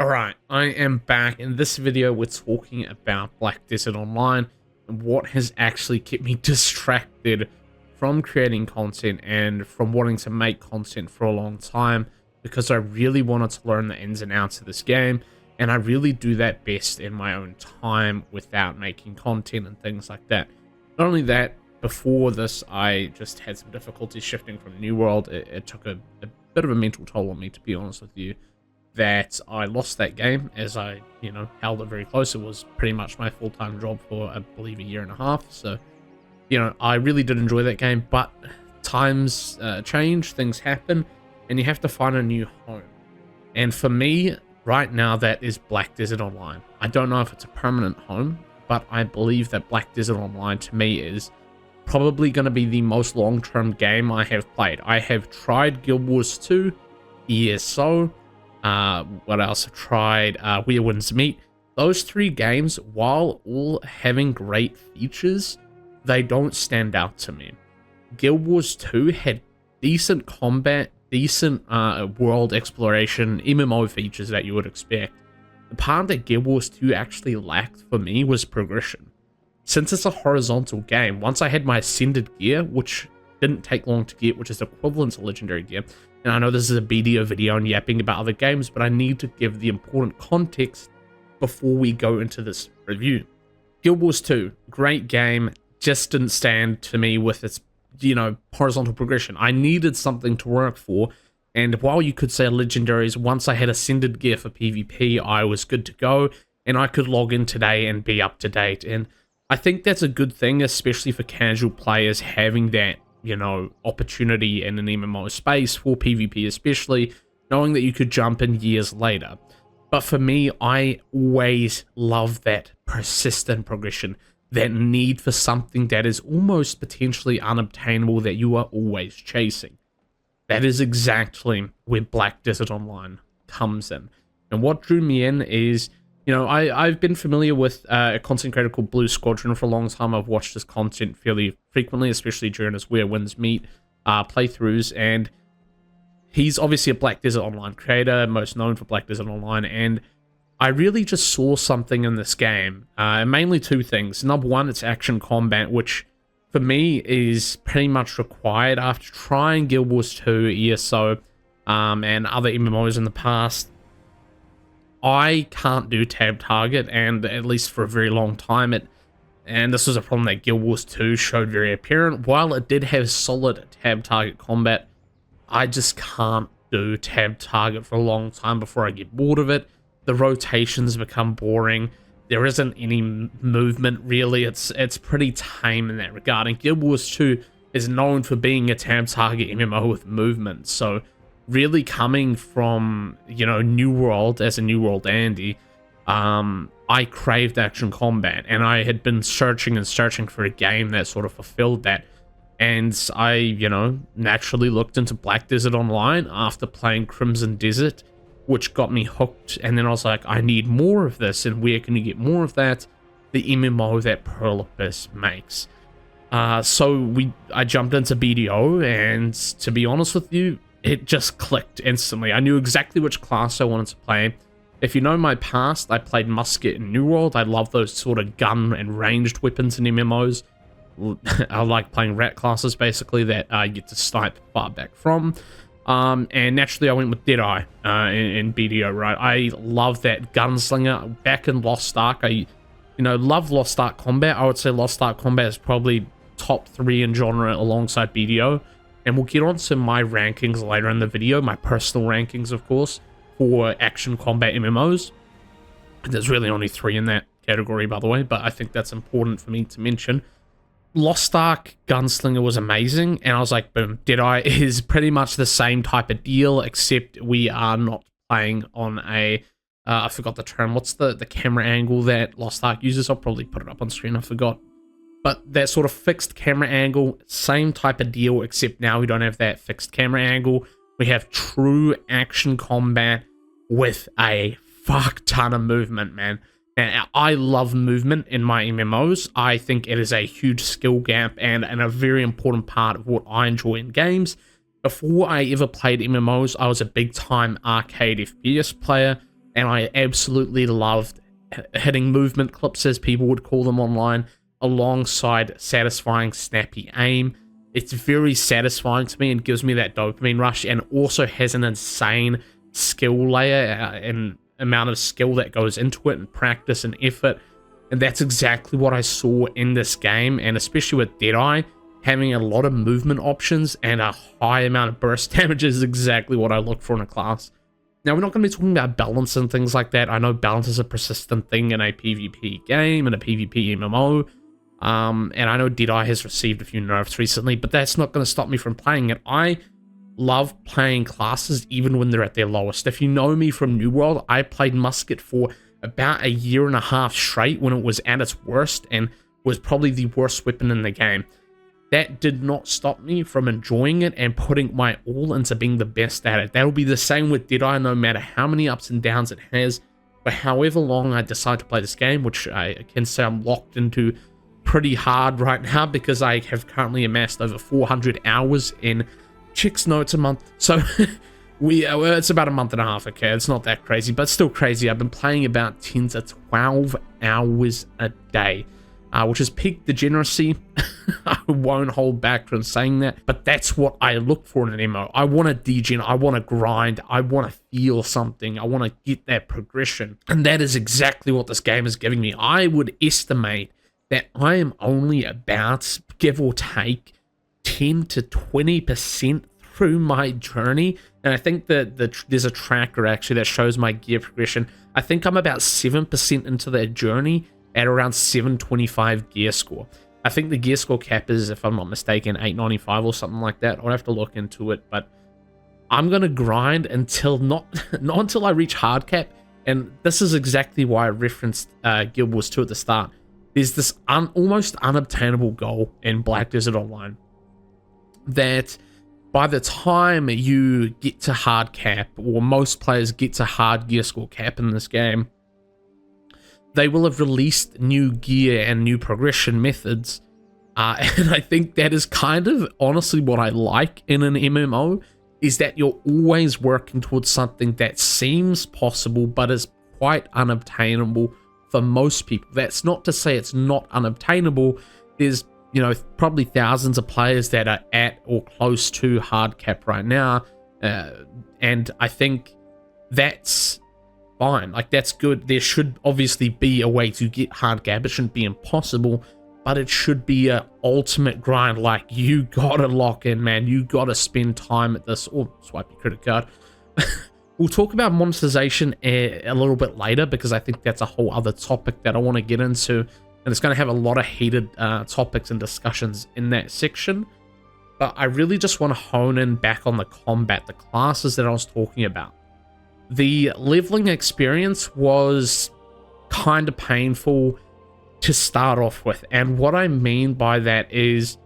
Alright, I am back. In this video, we're talking about Black Desert Online and what has actually kept me distracted from creating content and from wanting to make content for a long time, because I really wanted to learn the ins and outs of this game, and I really do that best in my own time without making content and things like that. Not only that, before this, I just had some difficulty shifting from New World. It took a bit of a mental toll on me, to be honest with you, that I lost that game as I, held it very close. It was pretty much my full-time job for, I believe, a year and a half. So, I really did enjoy that game, but times change, things happen, and you have to find a new home. And for me, right now, that is Black Desert Online. I don't know if it's a permanent home, but I believe that Black Desert Online, to me, is probably going to be the most long-term game I have played. I have tried Guild Wars 2, ESO, what else? I've tried Where Winds Meet. Those three games, while all having great features, they don't stand out to me. Guild Wars 2 had decent combat, decent world exploration, MMO features that you would expect. The part that Guild Wars 2 actually lacked for me was progression. Since it's a horizontal game, once I had my Ascended gear, which didn't take long to get, which is equivalent to Legendary gear, and I know this is a BDO video and yapping about other games, but I need to give the important context before we go into this review. Guild Wars 2, great game, just didn't stand to me with its, horizontal progression. I needed something to work for, and while you could say Legendaries, once I had Ascended gear for PvP, I was good to go, and I could log in today and be up to date, and I think that's a good thing, especially for casual players, having that opportunity in an MMO space for PvP, especially knowing that you could jump in years later. But for me, I always love that persistent progression, that need for something that is almost potentially unobtainable that you are always chasing. That is exactly where Black Desert Online comes in. And what drew me in is, I've been familiar with a content creator called Blue Squadron for a long time. I've watched his content fairly frequently, especially during his Where Winds Meet playthroughs, and he's obviously a Black Desert Online creator, most known for Black Desert Online, and I really just saw something in this game, mainly two things. Number one, it's action combat, which for me is pretty much required after trying Guild Wars 2, ESO, and other MMOs in the past. I can't do tab target, and at least for a very long time, and this was a problem that Guild Wars 2 showed very apparent. While it did have solid tab target combat, I just can't do tab target for a long time before I get bored of it. The rotations become boring. There isn't any movement really. It's pretty tame in that regard. And Guild Wars 2 is known for being a tab target MMO with movement, so really coming from, New World as a New World Andy, I craved action combat, and I had been searching and searching for a game that sort of fulfilled that. And I, naturally looked into Black Desert Online after playing Crimson Desert, which got me hooked. And then I was like, I need more of this, and where can you get more of that? The MMO that Pearl Abyss makes. So I jumped into BDO, and to be honest with you, it just clicked instantly. I knew exactly which class I wanted to play. If you know my past, I played musket in New World. I love those sort of gun and ranged weapons in MMOs. I like playing rat classes, basically, that I get to snipe far back from. And naturally, I went with Deadeye in BDO, right? I love that gunslinger. Back in Lost Ark, I love Lost Ark combat. I would say Lost Ark combat is probably top 3 in genre alongside BDO. And we'll get on to my rankings later in the video, my personal rankings, of course, for action combat MMOs. There's really only 3 in that category, by the way, but I think that's important for me to mention. Lost Ark Gunslinger was amazing, and I was like, boom, Deadeye is pretty much the same type of deal, except we are not playing on a, I forgot the term, what's the camera angle that Lost Ark uses? I'll probably put it up on screen, I forgot. But that sort of fixed camera angle, same type of deal, except now we don't have that fixed camera angle. We have true action combat with a fuck ton of movement, man. Now, I love movement in my MMOs. I think it is a huge skill gap and a very important part of what I enjoy in games. Before I ever played MMOs, I was a big-time arcade FPS player. and I absolutely loved hitting movement clips, as people would call them online, alongside satisfying snappy aim. It's very satisfying to me and gives me that dopamine rush, and also has an insane skill layer and amount of skill that goes into it, and practice and effort. And that's exactly what I saw in this game, and especially with Deadeye, having a lot of movement options and a high amount of burst damage is exactly what I look for in a class. Now, we're not going to be talking about balance and things like that. I know balance is a persistent thing in a PvP game and a PvP MMO. And I know Deadeye has received a few nerfs recently, but that's not going to stop me from playing it. I love playing classes even when they're at their lowest. If you know me from New World, I played musket for about a year and a half straight when it was at its worst, and was probably the worst weapon in the game. That did not stop me from enjoying it and putting my all into being the best at it. That'll be the same with Deadeye, no matter how many ups and downs it has. For however long I decide to play this game, which I can say I'm locked into pretty hard right now, because I have currently amassed over 400 hours in Chicks Notes a month. So it's about a month and a half, okay? It's not that crazy, but still crazy. I've been playing about 10 to 12 hours a day. Which is peak degeneracy. I won't hold back from saying that, but that's what I look for in an MMO. I want to degen, I want to grind, I want to feel something, I want to get that progression, and that is exactly what this game is giving me. I would estimate that I am only about, give or take, 10 to 20% through my journey, and I think that there's a tracker actually that shows my gear progression. I think I'm about 7% into that journey, at around 725 gear score. I think the gear score cap is, if I'm not mistaken, 895 or something like that. I'll have to look into it, but I'm gonna grind until not until I reach hard cap. And this is exactly why I referenced Guild Wars 2 at the start. There's this almost unobtainable goal in Black Desert Online that by the time you get to hard cap, or most players get to hard gear score cap in this game, they will have released new gear and new progression methods. And I think that is kind of honestly what I like in an MMO, is that you're always working towards something that seems possible but is quite unobtainable for most people. That's not to say it's not unobtainable. There's, you know, probably thousands of players that are at or close to hard cap right now. And I think that's fine. Like, that's good. There should obviously be a way to get hard cap. It shouldn't be impossible, but it should be a ultimate grind. Like, you gotta lock in, man. You gotta spend time at this, or swipe your credit card. We'll talk about monetization a little bit later, because I think that's a whole other topic that I want to get into, and it's going to have a lot of heated topics and discussions in that section. But I really just want to hone in back on the combat, the classes that I was talking about. The leveling experience was kind of painful to start off with, and what I mean by that is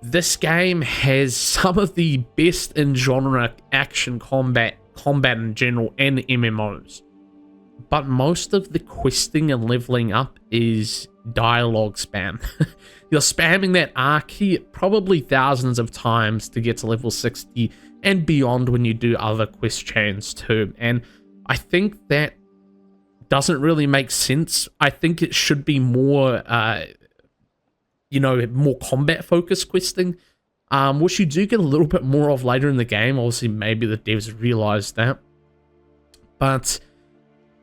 this game has some of the best in genre action combat in general, and MMOs, but most of the questing and leveling up is dialogue spam. You're spamming that R key probably thousands of times to get to level 60 and beyond when you do other quest chains too. And I think that doesn't really make sense. I think it should be more, more combat focused questing, which you do get a little bit more of later in the game. Obviously, maybe the devs realized that. But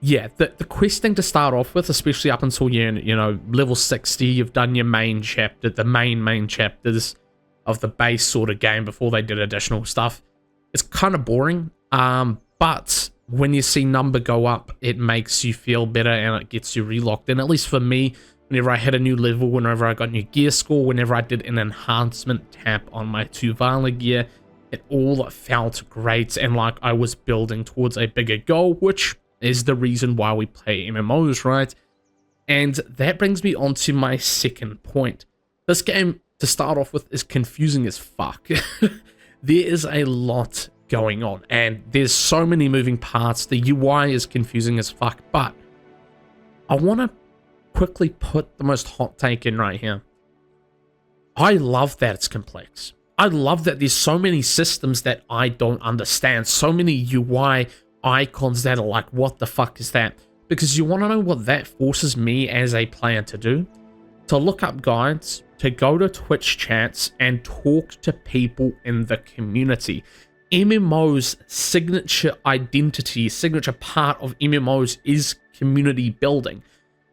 yeah, the questing to start off with, especially up until you're, level 60, you've done your main chapter, the main chapters of the base sort of game before they did additional stuff. It's kind of boring, but when you see number go up, it makes you feel better and it gets you relocked. And at least for me, whenever I hit a new level, whenever I got new gear score, whenever I did an enhancement tap on my Tuvala gear, it all felt great and like I was building towards a bigger goal, which is the reason why we play MMOs, right? And that brings me on to my second point. This game, to start off with, is confusing as fuck. There is a lot going on, and there's so many moving parts. The UI is confusing as fuck, but I want to quickly put the most hot take in right here. I love that it's complex. I love that there's so many systems that I don't understand, so many UI icons that are like, what the fuck is that? Because you want to know what that forces me as a player to do? To look up guides, to go to Twitch chats, and talk to people in the community. MMO's signature identity, signature part of MMOs is community building.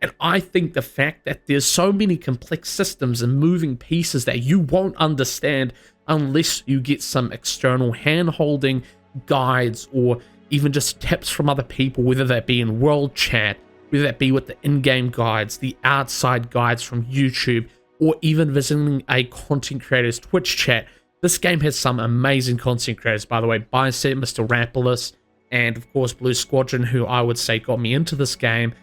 And I think the fact that there's so many complex systems and moving pieces that you won't understand unless you get some external hand-holding, guides, or even just tips from other people, whether that be in world chat, whether that be with the in-game guides, the outside guides from YouTube, or even visiting a content creator's Twitch chat. This game has some amazing content creators, by the way. Bicep, Mr. Rampolis, and of course Blue Squadron, who I would say got me into this game.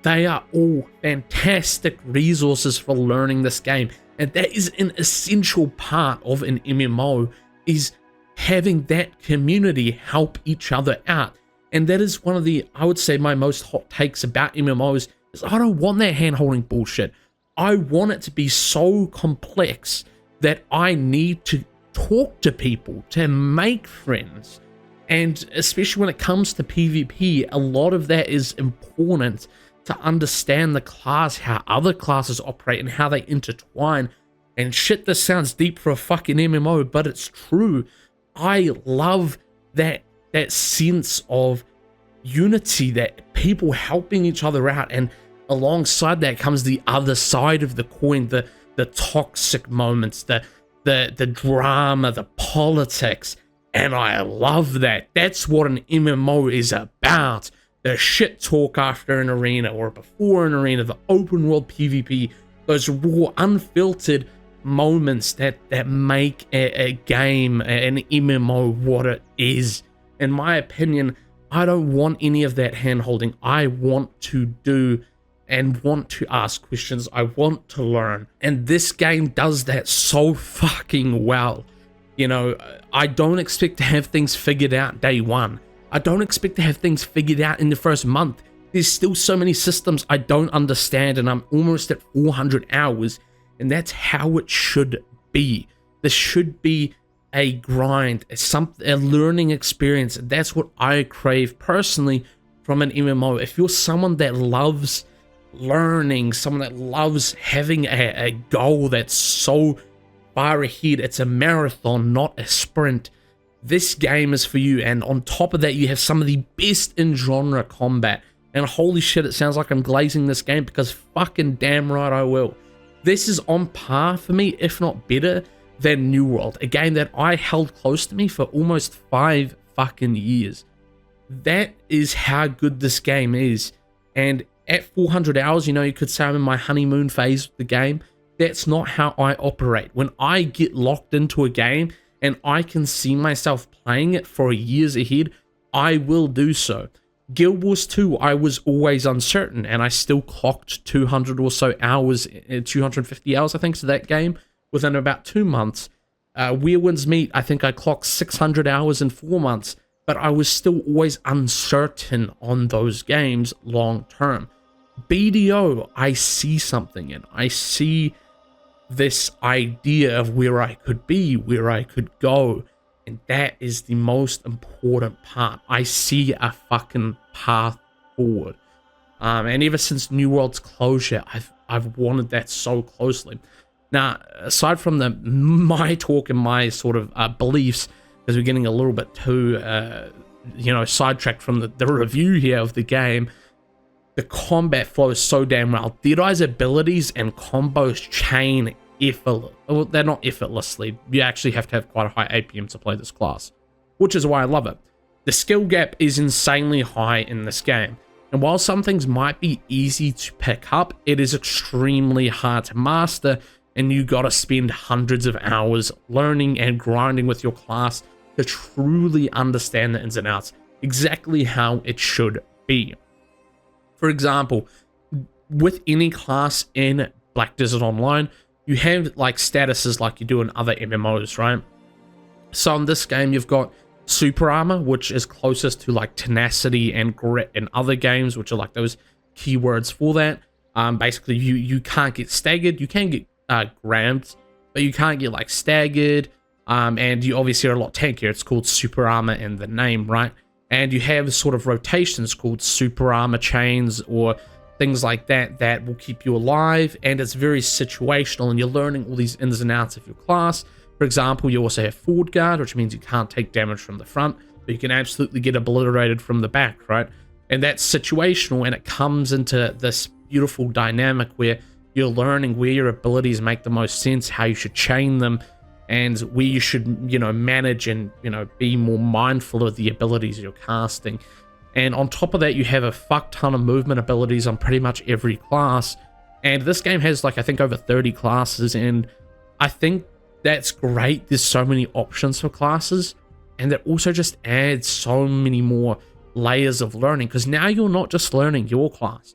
They are all fantastic resources for learning this game. And that is an essential part of an MMO, is having that community help each other out. And that is one of the, I would say, my most hot takes about MMOs, is I don't want that hand-holding bullshit. I want it to be so complex that I need to talk to people, to make friends. And especially when it comes to PvP, a lot of that is important to understand the class, how other classes operate, and how they intertwine. And shit, this sounds deep for a fucking MMO, but it's true. I love that sense of unity, that people helping each other out, and alongside that comes the other side of the coin, the toxic moments, the drama, the politics, and I love that. That's what an MMO is about. The shit talk after an arena or before an arena, the open world PvP, those raw, unfiltered moments that make a game, an MMO, what it is. In my opinion, I don't want any of that hand-holding. I want to do and want to ask questions. I want to learn. And this game does that so fucking well. You know, I don't expect to have things figured out day one. I don't expect to have things figured out in the first month. There's still so many systems I don't understand, and I'm almost at 400 hours, and that's how it should be. This should be a grind, a learning experience. That's what I crave personally from an MMO. If you're someone that loves learning, someone that loves having a goal that's so far ahead, it's a marathon, not a sprint, this game is for you. And on top of that, you have some of the best in genre combat. And holy shit, it sounds like I'm glazing this game, because fucking damn right I will. This is on par for me, if not better, than New World, a game that I held close to me for almost 5 fucking years. That is how good this game is. And at 400 hours, you know, you could say I'm in my honeymoon phase with the game. That's not how I operate. When I get locked into a game and I can see myself playing it for years ahead, I will do so. Guild Wars 2, I was always uncertain, and I still clocked 200 or so hours, 250 hours, I think, to that game within about 2 months. Where Winds Meet, I think I clocked 600 hours in 4 months, but I was still always uncertain on those games long term. BDO, I see something in. I see this idea of where I could be, where I could go. And that is the most important part. I see a fucking path forward. And ever since New World's closure, I've wanted that so closely. Now, aside from my talk and my sort of beliefs, because we're getting a little bit too, sidetracked from the review here of the game, the combat flows so damn well. Deadeye's abilities and combos chain effortlessly. Well, they're not effortlessly. You actually have to have quite a high APM to play this class, which is why I love it. The skill gap is insanely high in this game. And while some things might be easy to pick up, it is extremely hard to master, and you gotta spend hundreds of hours learning and grinding with your class to truly understand the ins and outs, exactly how it should be. For example, with any class in Black Desert Online, you have like statuses like you do in other MMOs, right? So in this game, you've got super armor, which is closest to like tenacity and grit in other games, which are like those keywords for that. Basically, you can't get staggered. You can get grabbed, but you can't get like staggered. And you obviously are a lot tankier. It's called super armor in the name, right? And you have sort of rotations called super armor chains or things like that that will keep you alive, and it's very situational, and you're learning all these ins and outs of your class. For example, you also have forward guard, which means you can't take damage from the front, but you can absolutely get obliterated from the back, right? And that's situational, and it comes into this beautiful dynamic where you're learning where your abilities make the most sense, how you should chain them, and where you should, you know, manage and, you know, be more mindful of the abilities you're casting. And on top of that, you have a fuck ton of movement abilities on pretty much every class. And this game has, like, I think over 30 classes, and I think that's great. There's so many options for classes, and that also just adds so many more layers of learning, because now you're not just learning your class.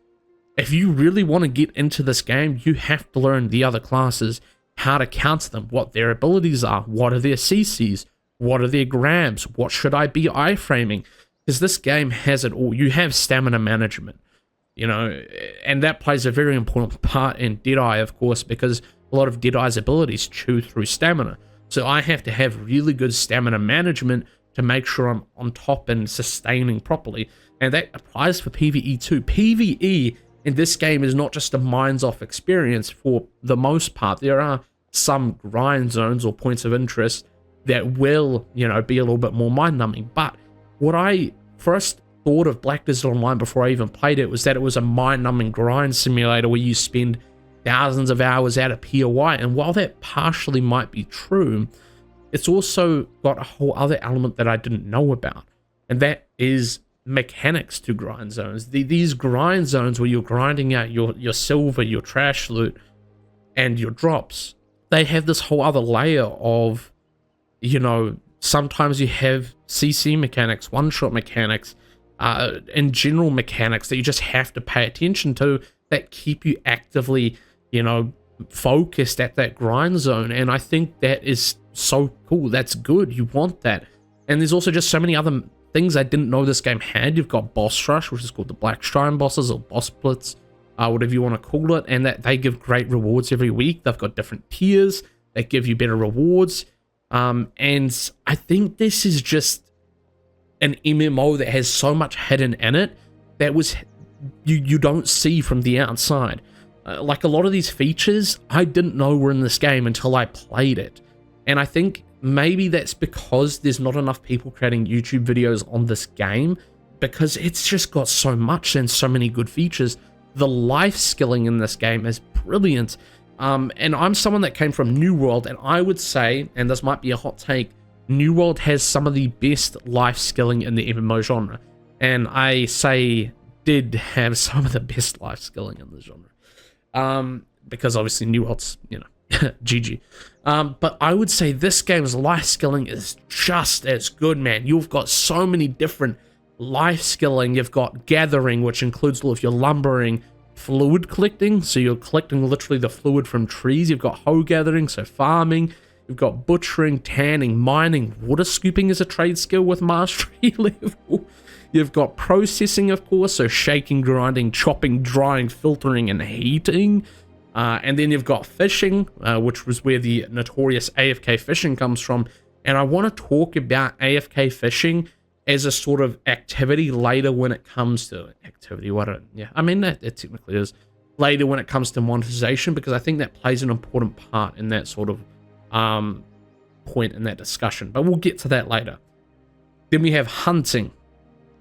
If you really want to get into this game, you have to learn the other classes, how to counter them, what their abilities are, what are their CCs, what are their grabs, what should I be iframing, because this game has it all. You have stamina management, you know, and that plays a very important part in Deadeye, of course, because a lot of Deadeye's abilities chew through stamina. So I have to have really good stamina management to make sure I'm on top and sustaining properly. And that applies for PvE too. PvE in this game is not just a minds-off experience for the most part. There are some grind zones or points of interest that will, you know, be a little bit more mind-numbing. But what I first thought of Black Desert Online before I even played it was that it was a mind-numbing grind simulator where you spend thousands of hours out of POI. And while that partially might be true, it's also got a whole other element that I didn't know about. And that is mechanics to grind zones. These grind zones where you're grinding out your silver, your trash loot, and your drops, they have this whole other layer of, you know, sometimes you have CC mechanics, one-shot mechanics, and general mechanics that you just have to pay attention to that keep you actively, you know, focused at that grind zone. And I think that is so cool. That's good. You want that. And there's also just so many other things I didn't know this game had. You've got boss rush, which is called the Black Shrine bosses, or boss splits, whatever you want to call it, and that they give great rewards every week. They've got different tiers that give you better rewards, and I think this is just an MMO that has so much hidden in it that was you don't see from the outside. Like a lot of these features I didn't know were in this game until I played it, and I think maybe that's because there's not enough people creating YouTube videos on this game, because it's just got so much and so many good features. The life skilling in this game is brilliant. And I'm someone that came from New World, and I would say, and this might be a hot take, New World has some of the best life skilling in the MMO genre. And I say did have some of the best life skilling in the genre. Because obviously New World's, you know, GG. But I would say this game's life skilling is just as good, man. You've got so many different life skilling. You've got gathering, which includes all of your lumbering, fluid collecting, so you're collecting literally the fluid from trees. You've got hoe gathering, so farming. You've got butchering, tanning, mining. Water scooping is a trade skill with mastery level. You've got processing, of course, so shaking, grinding, chopping, drying, filtering, and heating. And then you've got fishing, which was where the notorious AFK fishing comes from. And I want to talk about AFK fishing as a sort of activity later when it comes to activity. I mean, that it technically is later when it comes to monetization, because I think that plays an important part in that sort of point in that discussion. But we'll get to that later. Then we have hunting,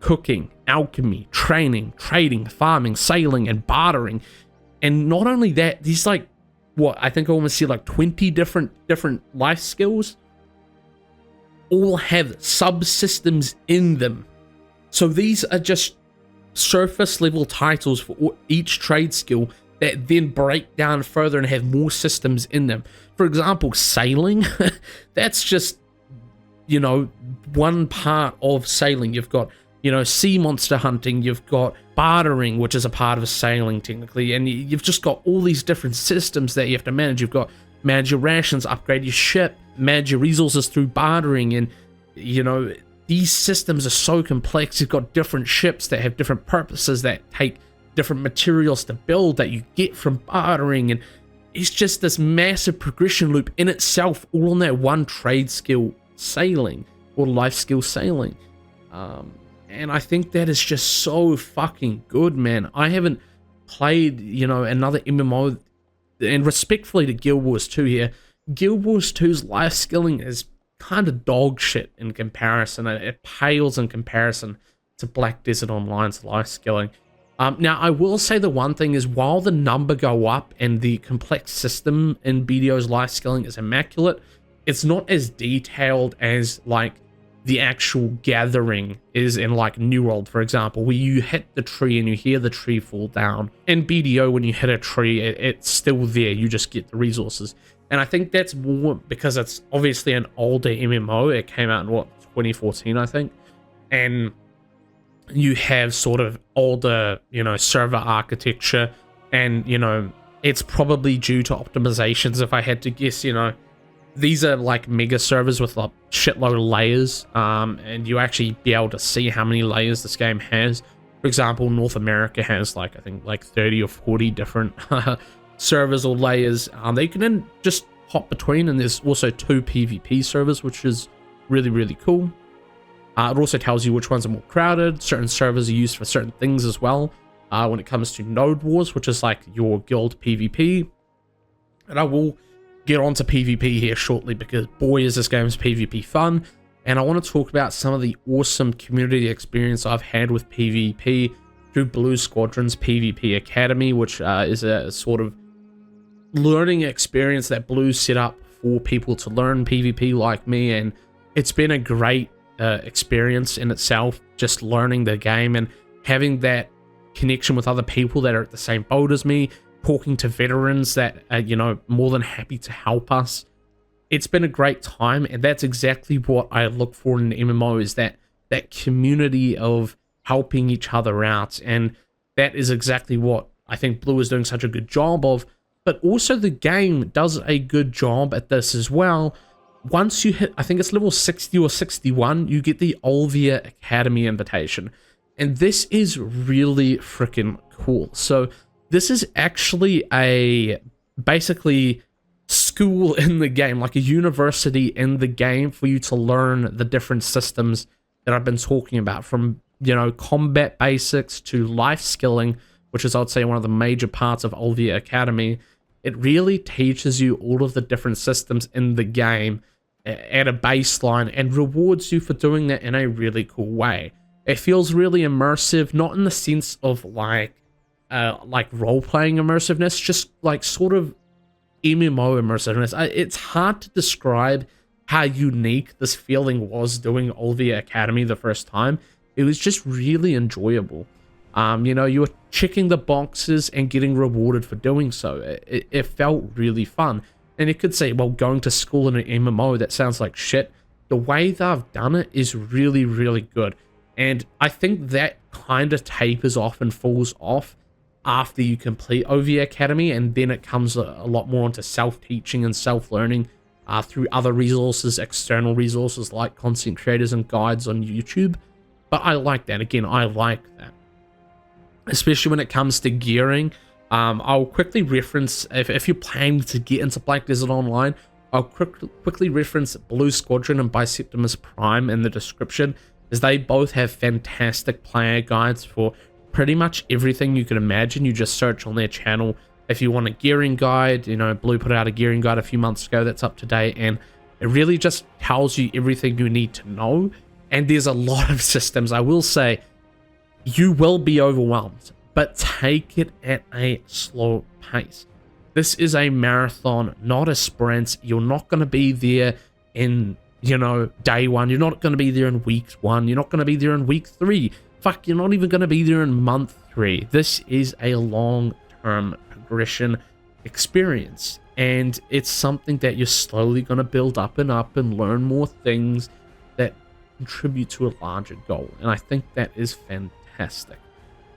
cooking, alchemy, training, trading, farming, sailing, and bartering. And not only that, these like, what, I think I almost see like 20 different life skills all have subsystems in them. So these are just surface level titles for each trade skill that then break down further and have more systems in them. For example, sailing, that's just, you know, one part of sailing. You've got, you know, sea monster hunting, you've got bartering, which is a part of sailing technically, and you've just got all these different systems that you have to manage. You've got manage your rations, upgrade your ship, manage your resources through bartering, and, you know, these systems are so complex. You've got different ships that have different purposes, that take different materials to build that you get from bartering, and it's just this massive progression loop in itself, all on that one trade skill, sailing, or life skill, sailing. And I think that is just so fucking good, man. I haven't played, you know, another MMO, and respectfully to Guild Wars 2 here, Guild Wars 2's life skilling is kind of dog shit in comparison. It pales in comparison to Black Desert Online's life skilling. Now, I will say the one thing is, while the number go up and the complex system in BDO's life skilling is immaculate, it's not as detailed as, like, the actual gathering is in, like, New World, for example, where you hit the tree and you hear the tree fall down. In BDO, when you hit a tree, it's still there. You just get the resources. And I think that's more because it's obviously an older MMO. It came out in, what, 2014, I think? And you have sort of older, you know, server architecture, and, you know, it's probably due to optimizations, if I had to guess. You know, these are like mega servers with like shitload of layers, and you actually be able to see how many layers this game has. For example, North America has like, I think, like 30 or 40 different servers or layers they can then just hop between, and there's also 2 PvP servers, which is really, really cool. It also tells you which ones are more crowded. Certain servers are used for certain things as well. When it comes to Node Wars, which is like your guild PvP. And I will get onto PvP here shortly, because boy is this game's PvP fun. And I want to talk about some of the awesome community experience I've had with PvP through Blue Squadron's PvP Academy, which is a sort of learning experience that Blue set up for people to learn PvP like me. And it's been a great experience in itself, just learning the game and having that connection with other people that are at the same boat as me, talking to veterans that are, you know, more than happy to help us. It's been a great time, and that's exactly what I look for in an MMO, is that community of helping each other out. And that is exactly what I think Blue is doing such a good job of. But also the game does a good job at this as well. Once you hit, I think it's level 60 or 61, you get the Olvia Academy invitation. And this is really freaking cool. So this is actually a basically school in the game, like a university in the game, for you to learn the different systems that I've been talking about, from, you know, combat basics to life skilling, which is, I'd say, one of the major parts of Olvia Academy. It really teaches you all of the different systems in the game at a baseline, and rewards you for doing that in a really cool way. It feels really immersive, not in the sense of like role-playing immersiveness, just like sort of MMO immersiveness. It's hard to describe how unique this feeling was doing Olvia Academy the first time. It was just really enjoyable. You know, you were checking the boxes and getting rewarded for doing so. It felt really fun. And you could say, well, going to school in an MMO, that sounds like shit. The way they've done it is really, really good. And I think that kind of tapers off and falls off after you complete Olvia Academy, and then it comes a lot more into self-teaching and self-learning through other resources, external resources like content creators and guides on YouTube. But I like that. Again, I like that. Especially when it comes to gearing. I'll quickly reference, if you're planning to get into Black Desert Online, I'll quickly reference Blue Squadron and Biseptimus Prime in the description, as they both have fantastic player guides for pretty much everything you can imagine. You just search on their channel. If you want a gearing guide, you know, Blue put out a gearing guide a few months ago that's up to date, and it really just tells you everything you need to know. And there's a lot of systems. I will say, you will be overwhelmed, but take it at a slow pace. This is a marathon, not a sprint. You're not going to be there in, you know, day one. You're not going to be there in week 1. You're not going to be there in week 3. Fuck, you're not even going to be there in month 3. This is a long-term progression experience, and it's something that you're slowly going to build up and learn more things that contribute to a larger goal. And I think that is fantastic.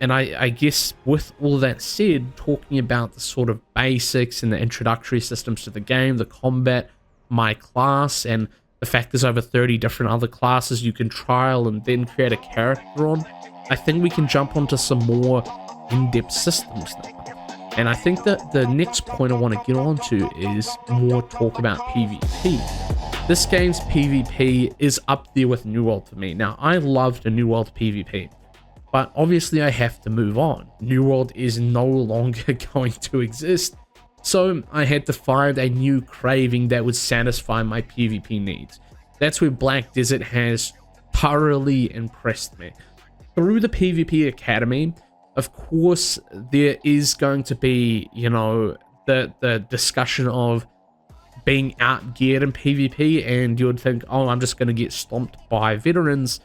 And I guess with all that said, talking about the sort of basics and the introductory systems to the game, the combat, my class, and the fact there's over 30 different other classes you can trial and then create a character on, I think we can jump onto some more in-depth systems now. And I think that the next point I want to get onto is more talk about PvP. This game's PvP is up there with New World for me. Now, I loved the New World PvP, but obviously I have to move on. New World is no longer going to exist, so I had to find a new craving that would satisfy my PvP needs. That's where Black Desert has thoroughly impressed me. Through the PvP Academy, of course, there is going to be, you know, the discussion of being outgeared in PvP, and you would think, oh, I'm just going to get stomped by veterans.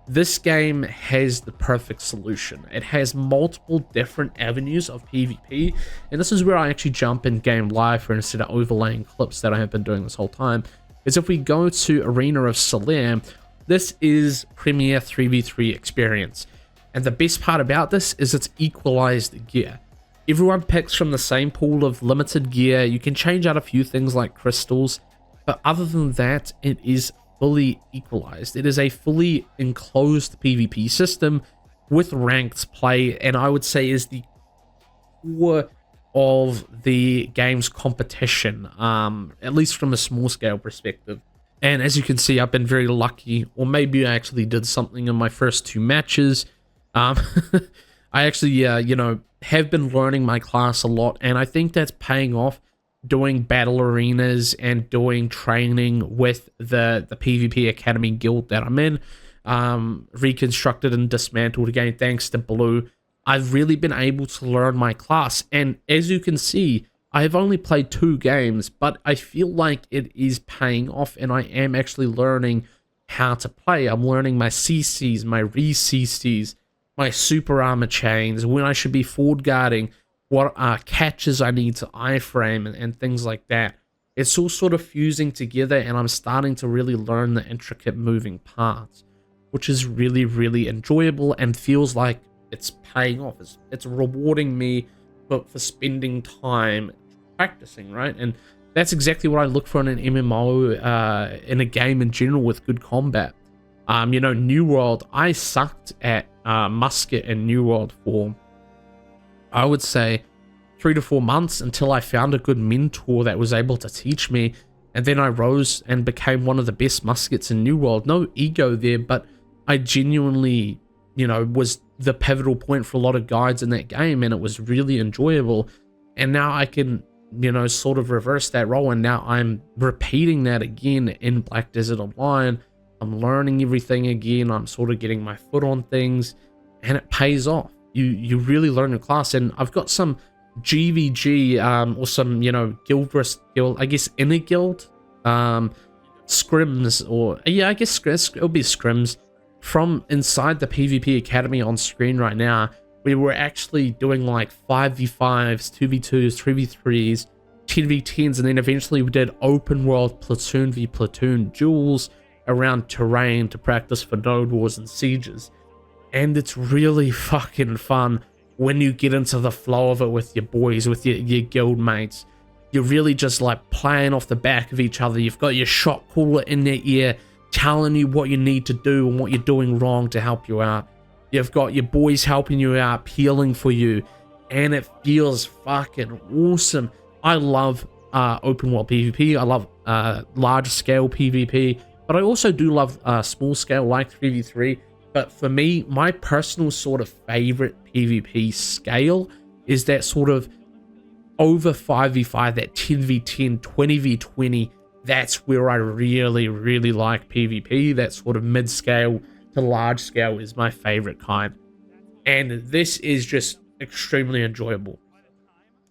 This game has the perfect solution. It has multiple different avenues of PvP, and this is where I actually jump in game live for instead of overlaying clips that I have been doing this whole time, is if we go to Arena of Solaire, this is Premier 3v3 experience. And the best part about this is it's equalized gear. Everyone picks from the same pool of limited gear. You can change out a few things like crystals, but other than that, it is fully equalized. It is a fully enclosed PvP system with ranked play, and I would say is the core of the game's competition, at least from a small scale perspective. And as you can see, I've been very lucky, or maybe I actually did something in my first 2 matches. I actually, you know, have been learning my class a lot, and I think that's paying off doing battle arenas and doing training with the PvP Academy guild that I'm in, reconstructed and dismantled again thanks to Blue. I've really been able to learn my class, and as you can see, I have only played 2 games, but I feel like it is paying off, and I am actually learning how to play. I'm learning my CCs, my re-CCs, my super armor chains, when I should be forward guarding, what catches I need to iframe, and things like that. It's all sort of fusing together, and I'm starting to really learn the intricate moving parts, which is really, really enjoyable and feels like it's paying off. It's rewarding me for spending time practicing, right? And that's exactly what I look for in an MMO, in a game in general with good combat. You know, New World, I sucked at musket in New World for, I would say, 3 to 4 months until I found a good mentor that was able to teach me, and then I rose and became one of the best muskets in New World. No ego there, but I genuinely, you know, was the pivotal point for a lot of guides in that game, and it was really enjoyable. And now I can, you know, sort of reverse that role, and now I'm repeating that again in Black Desert Online. I'm learning everything again. I'm sort of getting my foot on things, and it pays off. You really learn your class, and I've got some GVG or some, you know, guild, I guess inner guild scrims, or yeah, I guess it'll be scrims from inside the PvP Academy on screen right now. We were actually doing like 5v5s, 2v2s, 3v3s, 10v10s, and then eventually we did open world platoon v platoon duels around terrain to practice for node wars and sieges. And it's really fucking fun when you get into the flow of it with your boys, with your guild mates. You're really just like playing off the back of each other. You've got your shot caller in their ear telling you what you need to do and what you're doing wrong to help you out. You've got your boys helping you out, peeling for you, and it feels fucking awesome. I love open world PvP. I love large scale PvP, but I also do love small scale like 3v3. But for me, my personal sort of favorite PvP scale is that sort of over 5v5, that 10v10, 20v20. That's where I really, really like PvP. That sort of mid-scale to large scale is my favorite kind. And this is just extremely enjoyable.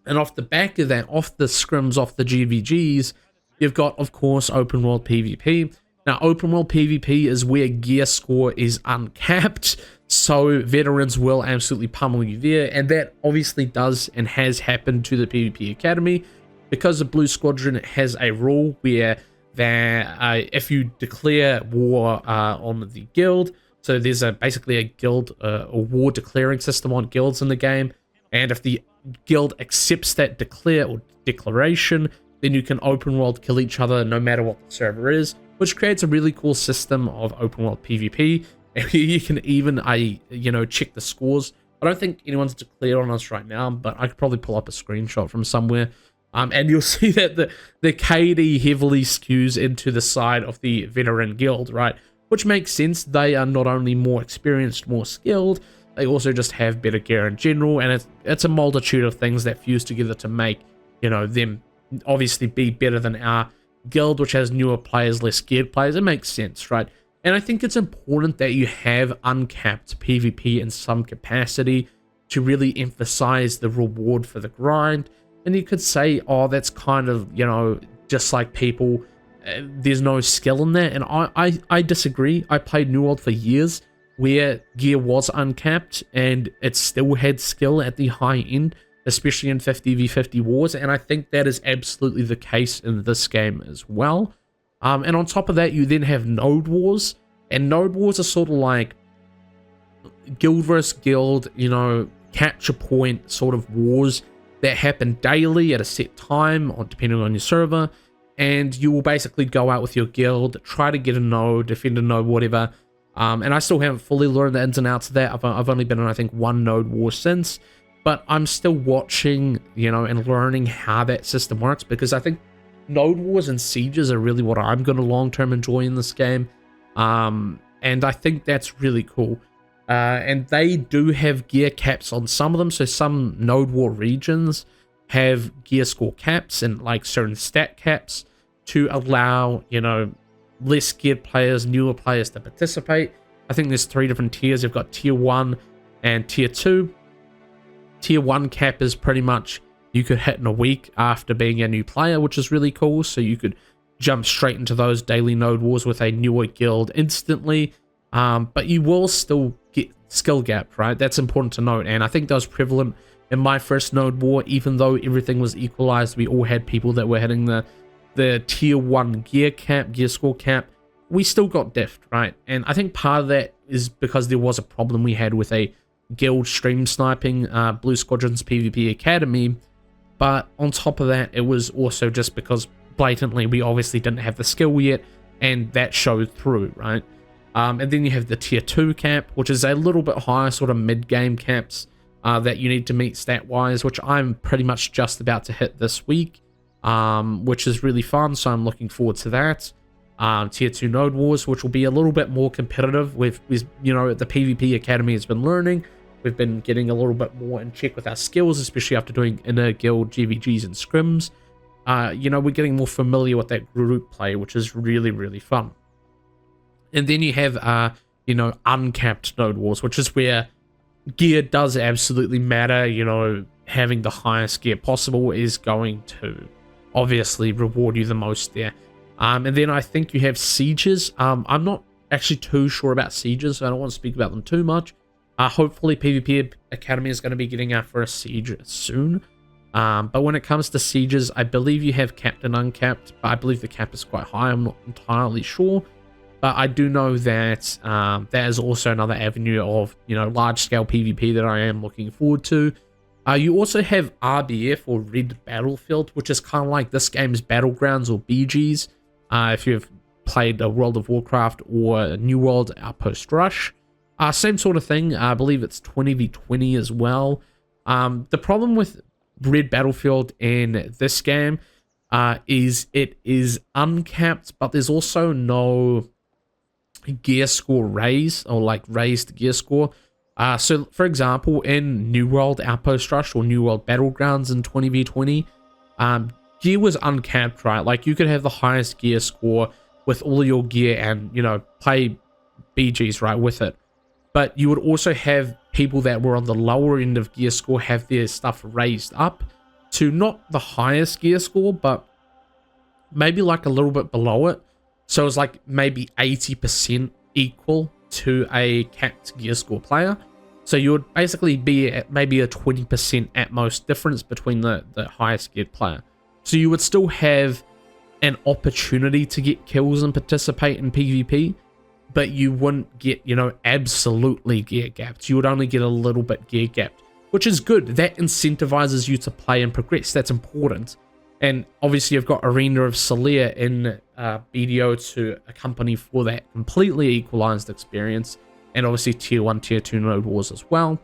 And off the back of that, off the scrims, off the GVGs, you've got, of course, open world PvP. Now, open world PvP is where gear score is uncapped, so veterans will absolutely pummel you there, and that obviously does and has happened to the PvP Academy, because the Blue Squadron has a rule where if you declare war on the guild, so there's basically a guild, a war declaring system on guilds in the game, and if the guild accepts that declaration, then you can open world kill each other no matter what the server is, which creates a really cool system of open world PvP. You can even, check the scores. I don't think anyone's declared on us right now, but I could probably pull up a screenshot from somewhere. And you'll see that the KD heavily skews into the side of the veteran guild, right? Which makes sense. They are not only more experienced, more skilled, they also just have better gear in general, and it's a multitude of things that fuse together to make, you know, them obviously be better than our guild, which has newer players, less geared players. It makes sense, right? And I think it's important that you have uncapped PvP in some capacity to really emphasize the reward for the grind. And you could say, oh, that's kind of, you know, just like people, there's no skill in that. And I disagree. I played New World for years where gear was uncapped and it still had skill at the high end, especially in 50v50 wars. And I think that is absolutely the case in this game as well. And on top of that, you then have node wars. And node wars are sort of like guild versus guild, you know, capture point sort of wars that happen daily at a set time, or depending on your server. And you will basically go out with your guild, try to get a node, defend a node, whatever. And I still haven't fully learned the ins and outs of that. I've only been on, I think, one node war since. But I'm still watching, you know, and learning how that system works, because I think node wars and sieges are really what I'm going to long-term enjoy in this game. And I think that's really cool. And they do have gear caps on some of them. So some node war regions have gear score caps and like certain stat caps to allow, you know, less geared players, newer players to participate. I think there's 3 different tiers. You've got tier 1 and tier 2. Tier 1 cap is pretty much you could hit in a week after being a new player, which is really cool. So you could jump straight into those daily node wars with a newer guild instantly. But you will still get skill gap, right? That's important to note. And I think that was prevalent in my first node war. Even though everything was equalized, we all had people that were hitting the tier 1 gear cap, gear score cap. We still got diffed, right? And I think part of that is because there was a problem we had with a guild stream sniping Blue Squadron's PvP Academy. But on top of that, it was also just because blatantly we obviously didn't have the skill yet, and that showed through, right? And then you have the tier 2 cap, which is a little bit higher, sort of mid-game caps that you need to meet stat-wise, which I'm pretty much just about to hit this week, which is really fun, so I'm looking forward to that. Tier 2 node wars, which will be a little bit more competitive with, you know, the PvP Academy has been learning. We've been getting a little bit more in check with our skills, especially after doing inner guild GVGs and scrims. You know, we're getting more familiar with that group play, which is really, really fun. And then you have, you know, uncapped node wars, which is where gear does absolutely matter. You know, having the highest gear possible is going to obviously reward you the most there. And then I think you have sieges. I'm not actually too sure about sieges, so I don't want to speak about them too much. Hopefully PvP Academy is going to be getting our first siege soon. But when it comes to sieges, I believe you have capped and uncapped, but I believe the cap is quite high. I'm not entirely sure. But I do know that that is also another avenue of, you know, large-scale PvP that I am looking forward to. You also have RBF, or Red Battlefield, which is kind of like this game's Battlegrounds or BGs. If you've played World of Warcraft or New World Outpost Rush. Same sort of thing. I believe it's 20v20 as well. The problem with Red Battlefield in this game is it is uncapped, but there's also no gear score raise, or like raised gear score. So for example, in New World Outpost Rush or New World Battlegrounds in 20v20, gear was uncapped, right? Like you could have the highest gear score with all your gear and, you know, play BGs right with it. But you would also have people that were on the lower end of gear score have their stuff raised up to not the highest gear score, but maybe like a little bit below it. So it's like maybe 80% equal to a capped gear score player. So you would basically be at maybe a 20% at most difference between the highest geared player. So you would still have an opportunity to get kills and participate in PvP, but you wouldn't get, you know, absolutely gear gapped. You would only get a little bit gear gapped, which is good. That incentivizes you to play and progress. That's important. And obviously you've got Arena of Solea in BDO to accompany for that completely equalized experience. And obviously tier 1, tier 2 node wars as well.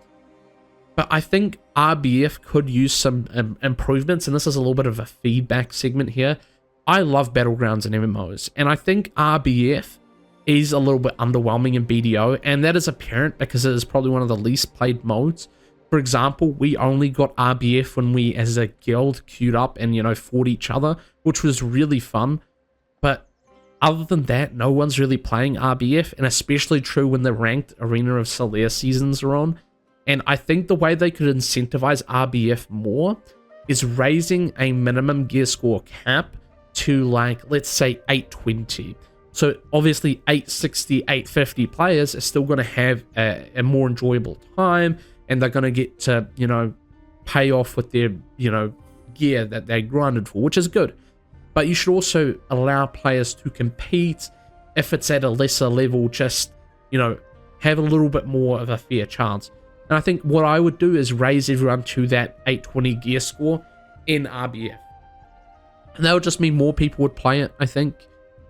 But I think RBF could use some improvements, and this is a little bit of a feedback segment here. I love Battlegrounds and MMOs, and I think RBF is a little bit underwhelming in BDO, and that is apparent because it is probably one of the least played modes. For example, we only got RBF when we, as a guild, queued up and, you know, fought each other, which was really fun. But other than that, no one's really playing RBF, and especially true when the ranked Arena of Solaire seasons are on. And I think the way they could incentivize RBF more is raising a minimum gear score cap to, like, let's say 820. So obviously 860, 850 players are still going to have a more enjoyable time, and they're going to get to, you know, pay off with their, you know, gear that they grinded for, which is good. But you should also allow players to compete if it's at a lesser level, just, you know, have a little bit more of a fair chance. And I think what I would do is raise everyone to that 820 gear score in RBF. And that would just mean more people would play it, I think.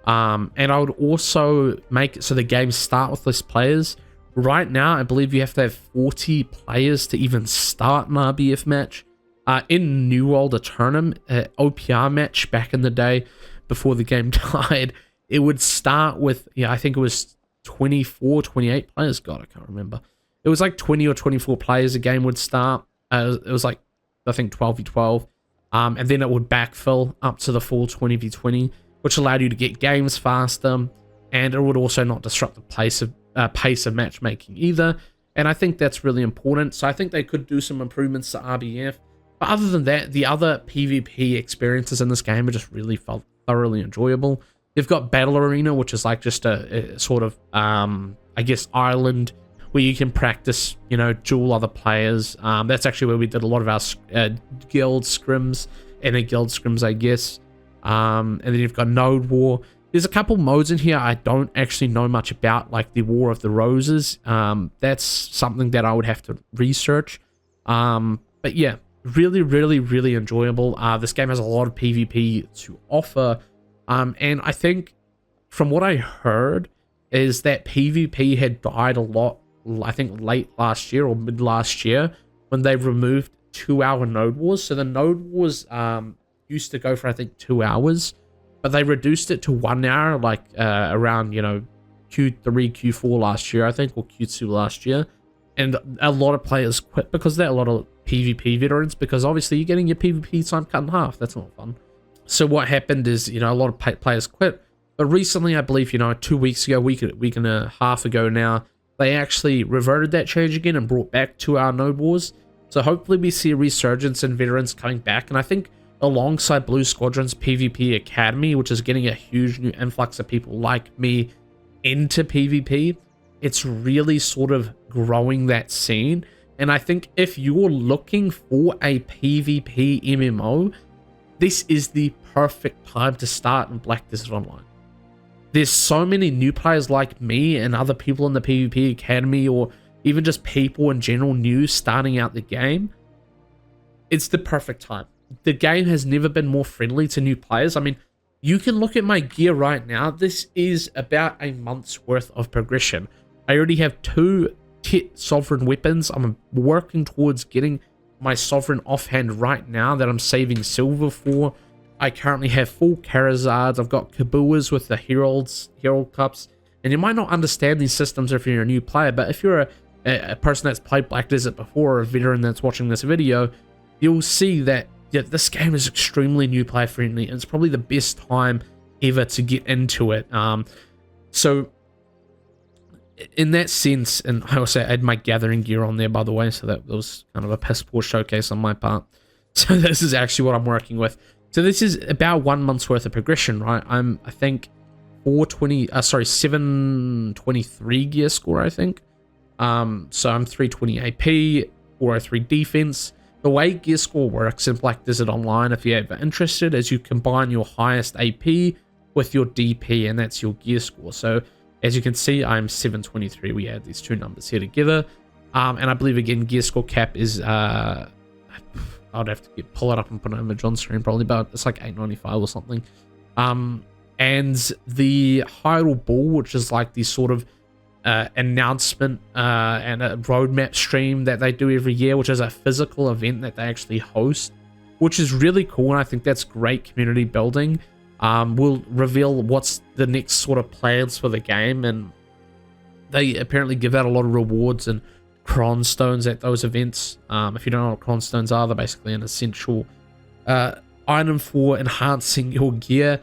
And I would also make it so the games start with less players. Right now, I believe you have to have 40 players to even start an RBF match. In New World Eternum, OPR match back in the day, before the game died, it would start with, yeah, I think it was 24, 28 players. God, I can't remember. It was like 20 or 24 players a game would start. It was like, I think 12v12. And then it would backfill up to the full 20v20, which allowed you to get games faster. And it would also not disrupt the pace of matchmaking either. And I think that's really important. So I think they could do some improvements to RBF. But other than that, the other PvP experiences in this game are just really thoroughly enjoyable. You've got Battle Arena, which is like just a sort of, I guess, island where you can practice, you know, duel other players. That's actually where we did a lot of our guild scrims, I guess. And then you've got Node War. There's a couple modes in here I don't actually know much about, like the War of the Roses. That's something that I would have to research. But yeah, really, really, really enjoyable. This game has a lot of PvP to offer. And I think from what I heard is that PvP had died a lot, I think late last year or mid last year, when they removed 2-hour Node Wars. So the Node Wars used to go for, I think, 2 hours, but they reduced it to 1 hour, like around, you know, Q3, Q4 last year, I think, or Q2 last year. And a lot of players quit because they're a lot of PvP veterans, because obviously you're getting your PvP time cut in half. That's not fun. So what happened is, you know, a lot of players quit. But recently, I believe, you know, 2 weeks ago, week and a half ago now, they actually reverted that change again and brought back 2-hour Node Wars. So hopefully we see a resurgence in veterans coming back. And I think alongside Blue Squadron's PvP Academy, which is getting a huge new influx of people like me into PvP, it's really sort of growing that scene. And I think if you're looking for a PvP MMO, this is the perfect time to start in Black Desert Online. There's so many new players like me and other people in the PvP Academy, or even just people in general new starting out the game. It's the perfect time. The game has never been more friendly to new players. I mean, you can look at my gear right now. This is about a month's worth of progression. I already have 2 Tit Sovereign weapons. I'm working towards getting my Sovereign offhand right now that I'm saving silver for. I currently have full Charizards. I've got Kabuas with the Herald Cups. And you might not understand these systems if you're a new player, but if you're a person that's played Black Desert before, or a veteran that's watching this video, you'll see that, yeah, this game is extremely new player friendly, and it's probably the best time ever to get into it. So in that sense, and I also had my gathering gear on there, by the way, so that was kind of a piss poor showcase on my part. So this is actually what I'm working with. So this is about 1 month's worth of progression, right? I think 723 gear score, I think. So I'm 320 AP, 403 defense. The way gear score works in Black Desert Online, if you're ever interested, is you combine your highest AP with your DP, and that's your gear score. So as you can see, I'm 723. We add these two numbers here together. And I believe, again, gear score cap is, I'd have to pull it up and put an image on screen probably, but it's like 895 or something. And the Heidel ball, which is like the sort of announcement and a roadmap stream that they do every year, which is a physical event that they actually host, which is really cool, and I think that's great community building. We'll reveal what's the next sort of plans for the game, and they apparently give out a lot of rewards and cron stones at those events. If you don't know what cron stones are, they're basically an essential item for enhancing your gear.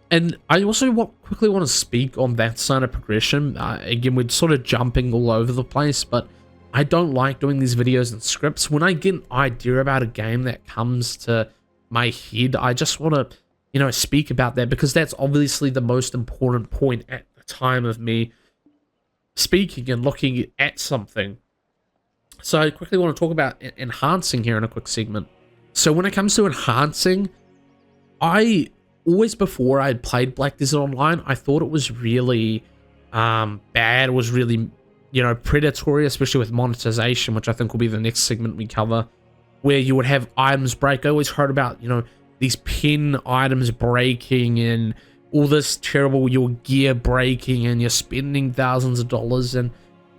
And I also quickly want to speak on that side of progression. Again, we're sort of jumping all over the place, but I don't like doing these videos and scripts. When I get an idea about a game that comes to my head, I just want to, you know, speak about that, because that's obviously the most important point at the time of me speaking and looking at something. So I quickly want to talk about enhancing here in a quick segment. So when it comes to enhancing, I always, before I had played Black Desert Online, I thought it was really bad. It was really, you know, predatory, especially with monetization, which I think will be the next segment we cover, where you would have items break. I always heard about, you know, these pin items breaking and all this terrible, your gear breaking, and you're spending thousands of dollars, and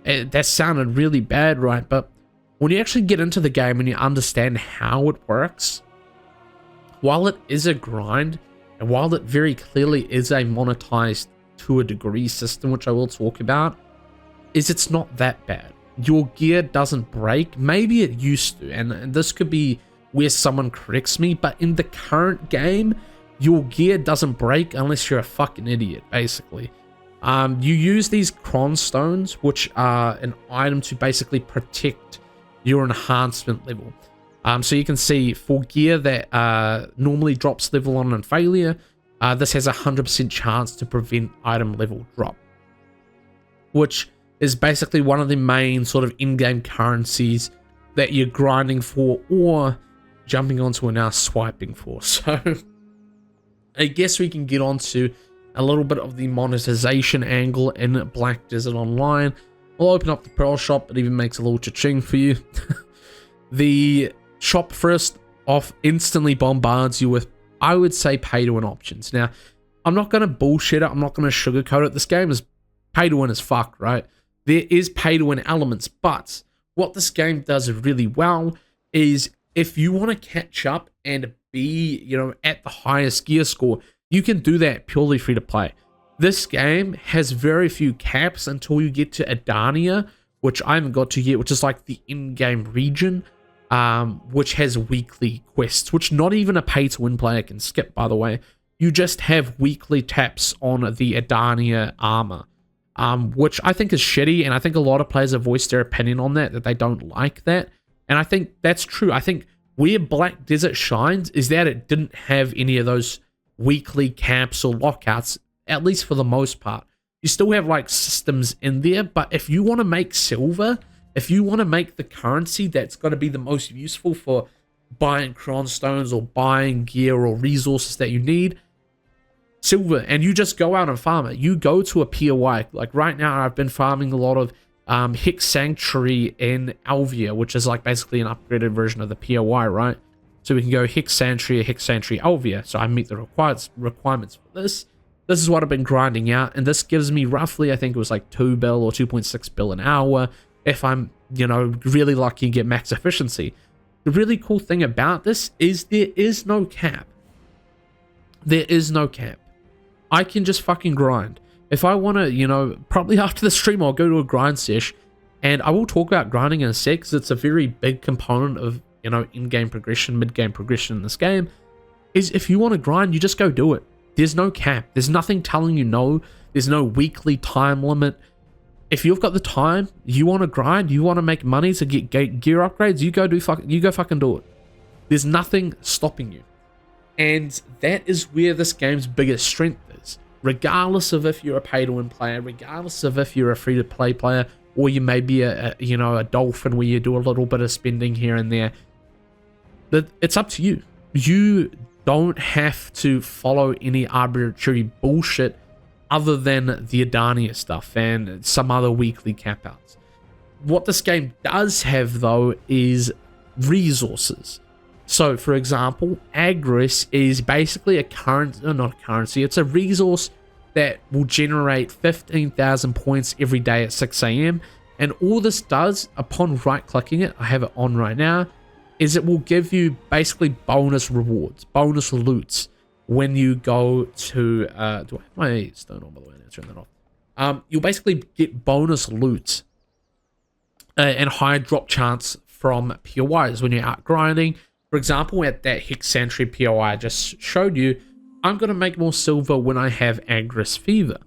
that sounded really bad, right? But when you actually get into the game and you understand how it works, while it is a grind, and while it very clearly is a monetized to a degree system, which I will talk about, is it's not that bad. Your gear doesn't break. Maybe it used to, and this could be where someone corrects me, but in the current game, your gear doesn't break unless you're a fucking idiot, basically. You use these cron stones, which are an item to basically protect your enhancement level. So you can see for gear that normally drops level on failure, this has a 100% chance to prevent item level drop, which is basically one of the main sort of in-game currencies that you're grinding for or jumping onto and now swiping for. So I guess we can get on to a little bit of the monetization angle in Black Desert Online. I'll open up the Pearl shop. It even makes a little cha-ching for you. The shop first off instantly bombards you with, I would say, pay-to-win options. Now, I'm not going to bullshit it. I'm not going to sugarcoat it. This game is pay-to-win as fuck, right? There is pay-to-win elements, but what this game does really well is if you want to catch up and be, you know, at the highest gear score, you can do that purely free-to-play. This game has very few caps until you get to Adania, which I haven't got to yet, which is like the in-game region, which has weekly quests, which not even a pay-to-win player can skip, by the way. You just have weekly taps on the Adania armor, which I think is shitty, and I think a lot of players have voiced their opinion on that they don't like that, and I think that's true. I think where Black Desert shines is that it didn't have any of those weekly caps or lockouts, at least for the most part. You still have like systems in there, but if you want to make silver, if you want to make the currency that's going to be the most useful for buying cron stones or buying gear or resources that you need, silver, and you just go out and farm it. You go to a POI. Like right now, I've been farming a lot of Hex Sanctuary in Alvia, which is like basically an upgraded version of the POI, right? So we can go Hex Sanctuary Alvia. So I meet the requirements for this. This is what I've been grinding out, and this gives me roughly, I think it was like 2 bill or 2.6 bill an hour if I'm, you know, really lucky and get max efficiency. The really cool thing about this is there is no cap. There is no cap. I can just fucking grind. If I want to, you know, probably after the stream, I'll go to a grind sesh, and I will talk about grinding in a sec, because it's a very big component of, you know, in-game progression, mid-game progression in this game, is if you want to grind, you just go do it. There's no cap. There's nothing telling you no. There's no weekly time limit. If you've got the time, you want to grind, you want to make money to get gear upgrades, you go fucking do it. There's nothing stopping you. And that is where this game's biggest strength is. Regardless of if you're a pay-to-win player, regardless of if you're a free-to-play player, or you may be a dolphin where you do a little bit of spending here and there, it's up to you. You don't have to follow any arbitrary bullshit other than the Adania stuff and some other weekly cap-outs. What this game does have, though, is resources. So, for example, Aorus is basically not a currency, it's a resource that will generate 15,000 points every day at 6 a.m. And all this does, upon right-clicking it, I have it on right now, is it will give you basically bonus rewards, bonus loots when you go to... do I have my stone on, by the way? Let's turn that off. You'll basically get bonus loot and higher drop chance from POIs when you're out grinding. For example, at that Hexantry POI I just showed you, I'm going to make more silver when I have Aorus Fever.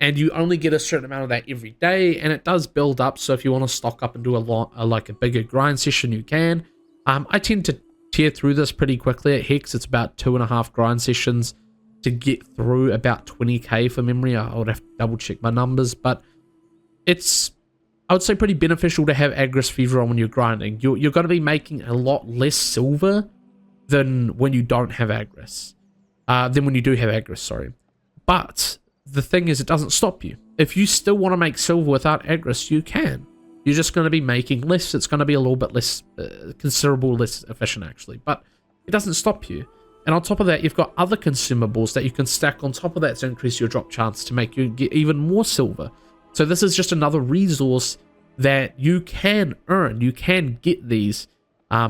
And you only get a certain amount of that every day, and it does build up. So if you want to stock up and do like a bigger grind session, you can. I tend to tear through this pretty quickly at Hex. It's about 2.5 grind sessions to get through about 20k for memory. I would have to double check my numbers, but it's, I would say, pretty beneficial to have Aorus Fever on when you're grinding. You're going to be making a lot less silver than when you don't have Aorus. Than when you do have Aorus, sorry. But the thing is, it doesn't stop you. If you still want to make silver without Aorus, you can. You're just going to be making less. It's going to be a little bit less, considerable less efficient actually. But it doesn't stop you. And on top of that, you've got other consumables that you can stack on top of that to increase your drop chance to make you get even more silver. So this is just another resource that you can earn. You can get these.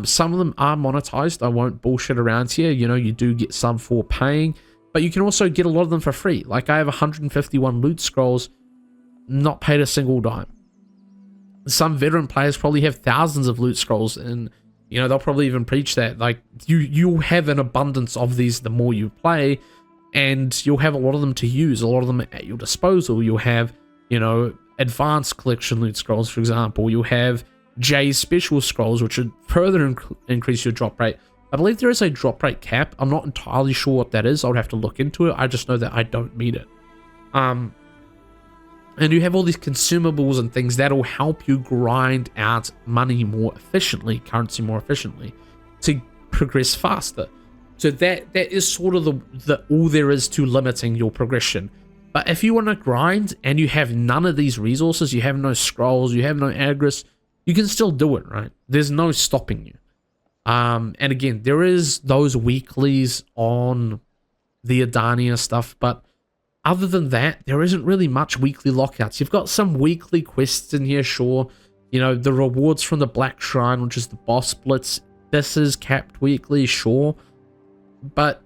Some of them are monetized. I won't bullshit around here. You know, you do get some for paying, but you can also get a lot of them for free. Like I have 151 loot scrolls, not paid a single dime. Some veteran players probably have thousands of loot scrolls, and you know, they'll probably even preach that. Like you'll have an abundance of these the more you play, and you'll have a lot of them to use, a lot of them at your disposal. You'll have, you know, advanced collection loot scrolls, for example. You'll have J special scrolls, which would further increase your drop rate. I believe there is a drop rate cap. I'm not entirely sure what that is. I would have to look into it. I just know that I don't meet it. And you have all these consumables and things that'll help you grind out money more efficiently, currency more efficiently, to progress faster. So that is sort of the all there is to limiting your progression. But if you want to grind and you have none of these resources, you have no scrolls, you have no Aorus, you can still do it, right? There's no stopping you. And again, there is those weeklies on the Adania stuff, but other than that, there isn't really much weekly lockouts. You've got some weekly quests in here, sure. You know, the rewards from the Black Shrine, which is the boss splits, this is capped weekly, sure. But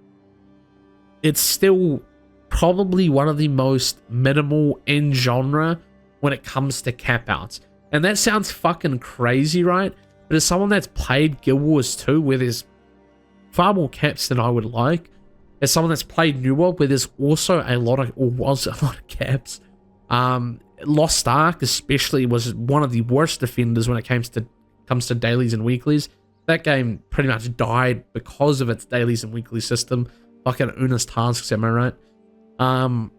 it's still probably one of the most minimal in genre when it comes to cap outs. And that sounds fucking crazy, right? But as someone that's played Guild Wars 2, where there's far more caps than I would like, as someone that's played New World, where there's also a lot of, or was a lot of caps, Lost Ark especially was one of the worst offenders when it comes to dailies and weeklies. That game pretty much died because of its dailies and weekly system. Fucking Una's tasks, am I right?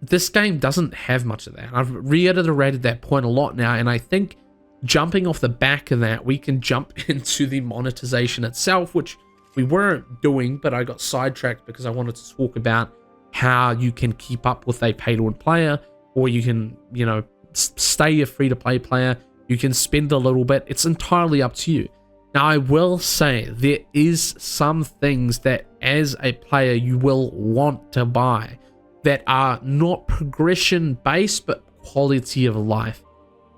This game doesn't have much of that. I've reiterated that point a lot now, and I think jumping off the back of that, we can jump into the monetization itself, which we weren't doing, but I got sidetracked because I wanted to talk about how you can keep up with a pay-to-win player, or you can, you know, stay a free-to-play player. You can spend a little bit. It's entirely up to you. Now, I will say there is some things that as a player you will want to buy that are not progression-based, but quality of life.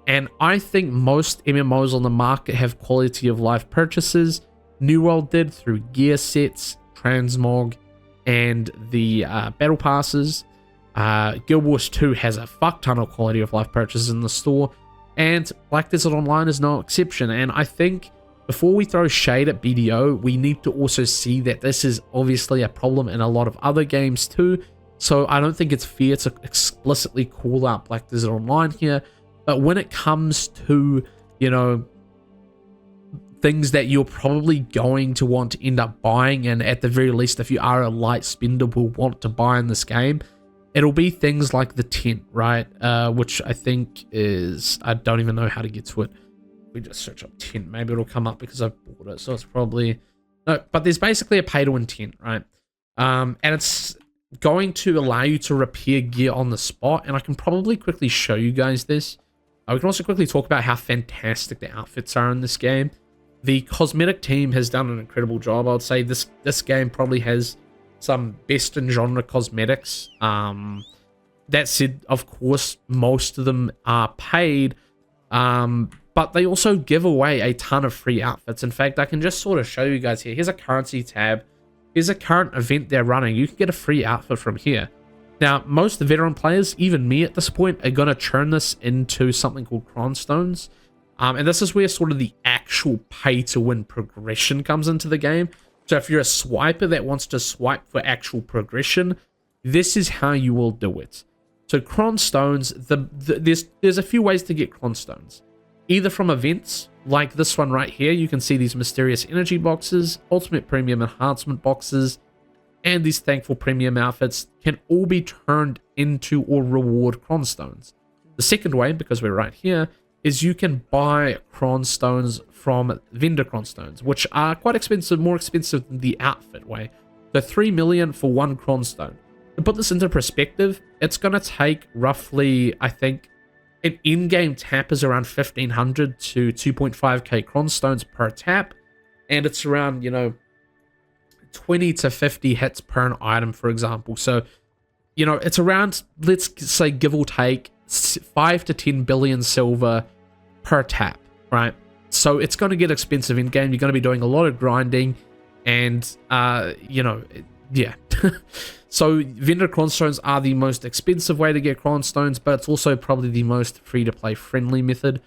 And I think most MMOs on the market have quality of life purchases. New World did through gear sets, transmog, and the battle passes. Guild Wars 2 has a fuck ton of quality of life purchases in the store, and Black Desert Online is no exception. And I think before we throw shade at BDO, we need to also see that this is obviously a problem in a lot of other games too. So I don't think it's fair to explicitly call out Black Desert Online here. But when it comes to, you know, things that you're probably going to want to end up buying, and at the very least, if you are a light spender, will want to buy in this game, it'll be things like the tent, right? Which I think is, I don't even know how to get to it. We just search up tent, maybe it'll come up because I've bought it. So it's probably, no, but there's basically a pay-to-win tent, right? And it's going to allow you to repair gear on the spot, and I can probably quickly show you guys this. We can also quickly talk about how fantastic the outfits are in this game. The cosmetic team has done an incredible job. I would say this game probably has some best in genre cosmetics. That said, of course, most of them are paid, but they also give away a ton of free outfits. In fact, I can just sort of show you guys here. Here's a currency tab. Here's a current event they're running. You can get a free outfit from here. Now, most veteran players, even me at this point, are going to turn this into something called Cronstones. And this is where sort of the actual pay-to-win progression comes into the game. So if you're a swiper that wants to swipe for actual progression, this is how you will do it. So Cronstones, there's a few ways to get Cronstones. Either from events, like this one right here. You can see these mysterious energy boxes, ultimate premium enhancement boxes, and these thankful premium outfits can all be turned into or reward Cronstones. The second way, because we're right here, is you can buy Cronstones from vendor Cronstones, which are quite expensive, more expensive than the outfit way. So 3 million for one Cronstone. To put this into perspective, it's going to take roughly, I think, an in-game tap is around 1,500 to 2.5k Cronstones per tap, and it's around, 20 to 50 hits per an item, for example. So, it's around, let's say, give or take, 5 to 10 billion silver per tap, right? So it's going to get expensive in game. You're going to be doing a lot of grinding, and yeah. So vendor Cronstones are the most expensive way to get Cronstones, but it's also probably the most free-to-play friendly method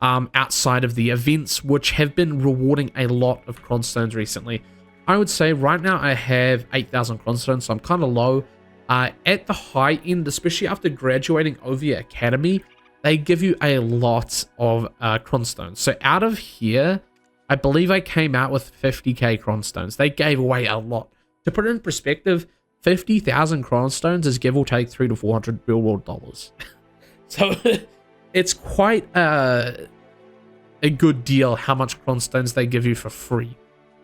outside of the events, which have been rewarding a lot of Cronstones recently. I would say right now I have 8,000 Cronstones, so I'm kind of low. At the high end, especially after graduating OVA Academy, they give you a lot of Cronstones. So out of here, I believe I came out with 50k Cronstones. They gave away a lot. To put it in perspective, 50,000 Cronstones is give or take $300 to $400 real world dollars. So it's quite a good deal how much Cronstones they give you for free.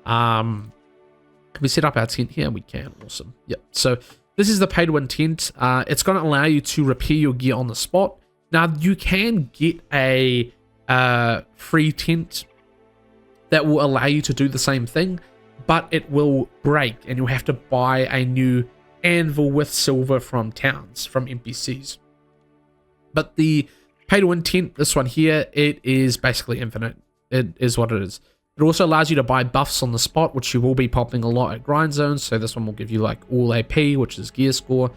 Can we set up our tent here? We can. Awesome. Yep. So this is the pay to win tent. It's going to allow you to repair your gear on the spot. Now you can get a free tent that will allow you to do the same thing, but it will break and you'll have to buy a new anvil with silver from towns, from NPCs. But the pay to win tent, this one here, it is basically infinite. It is what it is. It also allows you to buy buffs on the spot, which you will be popping a lot at grind zones. So this one will give you like all AP, which is gear score,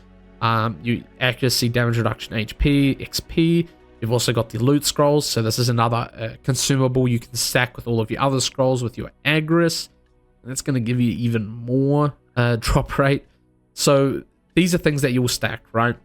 you accuracy, damage reduction, HP, XP. You've also got the loot scrolls. So this is another consumable you can stack with all of your other scrolls with your Aorus. And that's going to give you even more drop rate. So these are things that you will stack, right?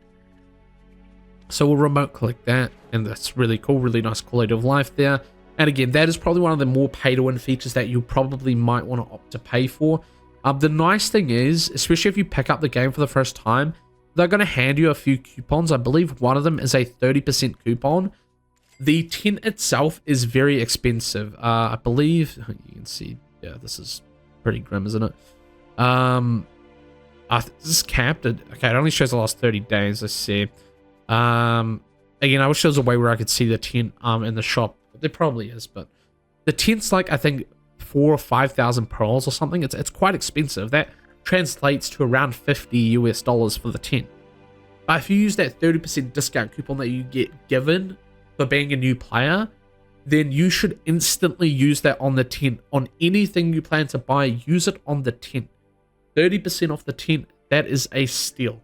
So we'll remote click that, and that's really cool, really nice quality of life there. And again, that is probably one of the more pay-to-win features that you probably might want to opt to pay for. The nice thing is, especially if you pick up the game for the first time, they're going to hand you a few coupons. I believe one of them is a 30% coupon. The tent itself is very expensive. I believe, you can see, yeah, this is pretty grim, isn't it? This is capped at, okay, it only shows the last 30 days, let's see. Again, I wish there was a way where I could see the tent in the shop. There probably is, but the tent's like, I think 4,000 or 5,000 pearls or something. It's quite expensive. That translates to around $50 for the tent. But if you use that 30% discount coupon that you get given for being a new player, then you should instantly use that on the tent. On anything you plan to buy, use it on the tent. 30% off the tent, that is a steal.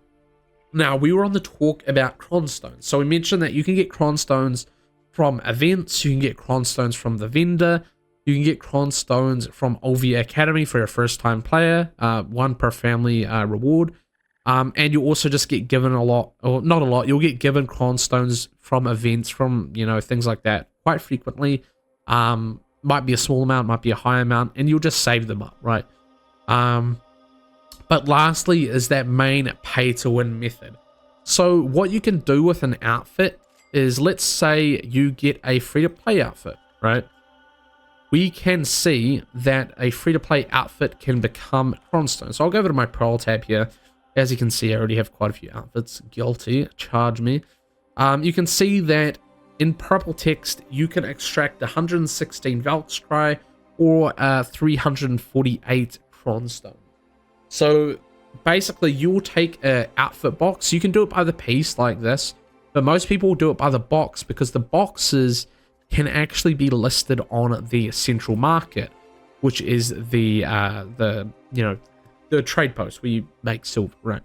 Now, we were on the talk about Cronstones. So we mentioned that you can get Cronstones from events, you can get Cronstones from the vendor, you can get Cronstones from OVA Academy for your first time player, one per family reward, and you also just get given a lot, or not a lot, you'll get given Cronstones from events, from, things like that quite frequently. Might be a small amount, might be a high amount, and you'll just save them up, right? But lastly is that main pay to win method. So what you can do with an outfit is, let's say you get a free-to-play outfit, right? We can see that a free-to-play outfit can become Cronstone. So I'll go over to my Pro tab here. As you can see, I already have quite a few outfits. Guilty, charge me. You can see that in purple text, you can extract 116 Valkyrie or 348 Cronstone. So basically you will take a outfit box. You can do it by the piece like this, but most people do it by the box because the boxes can actually be listed on the central market, which is the trade post where you make silver, right?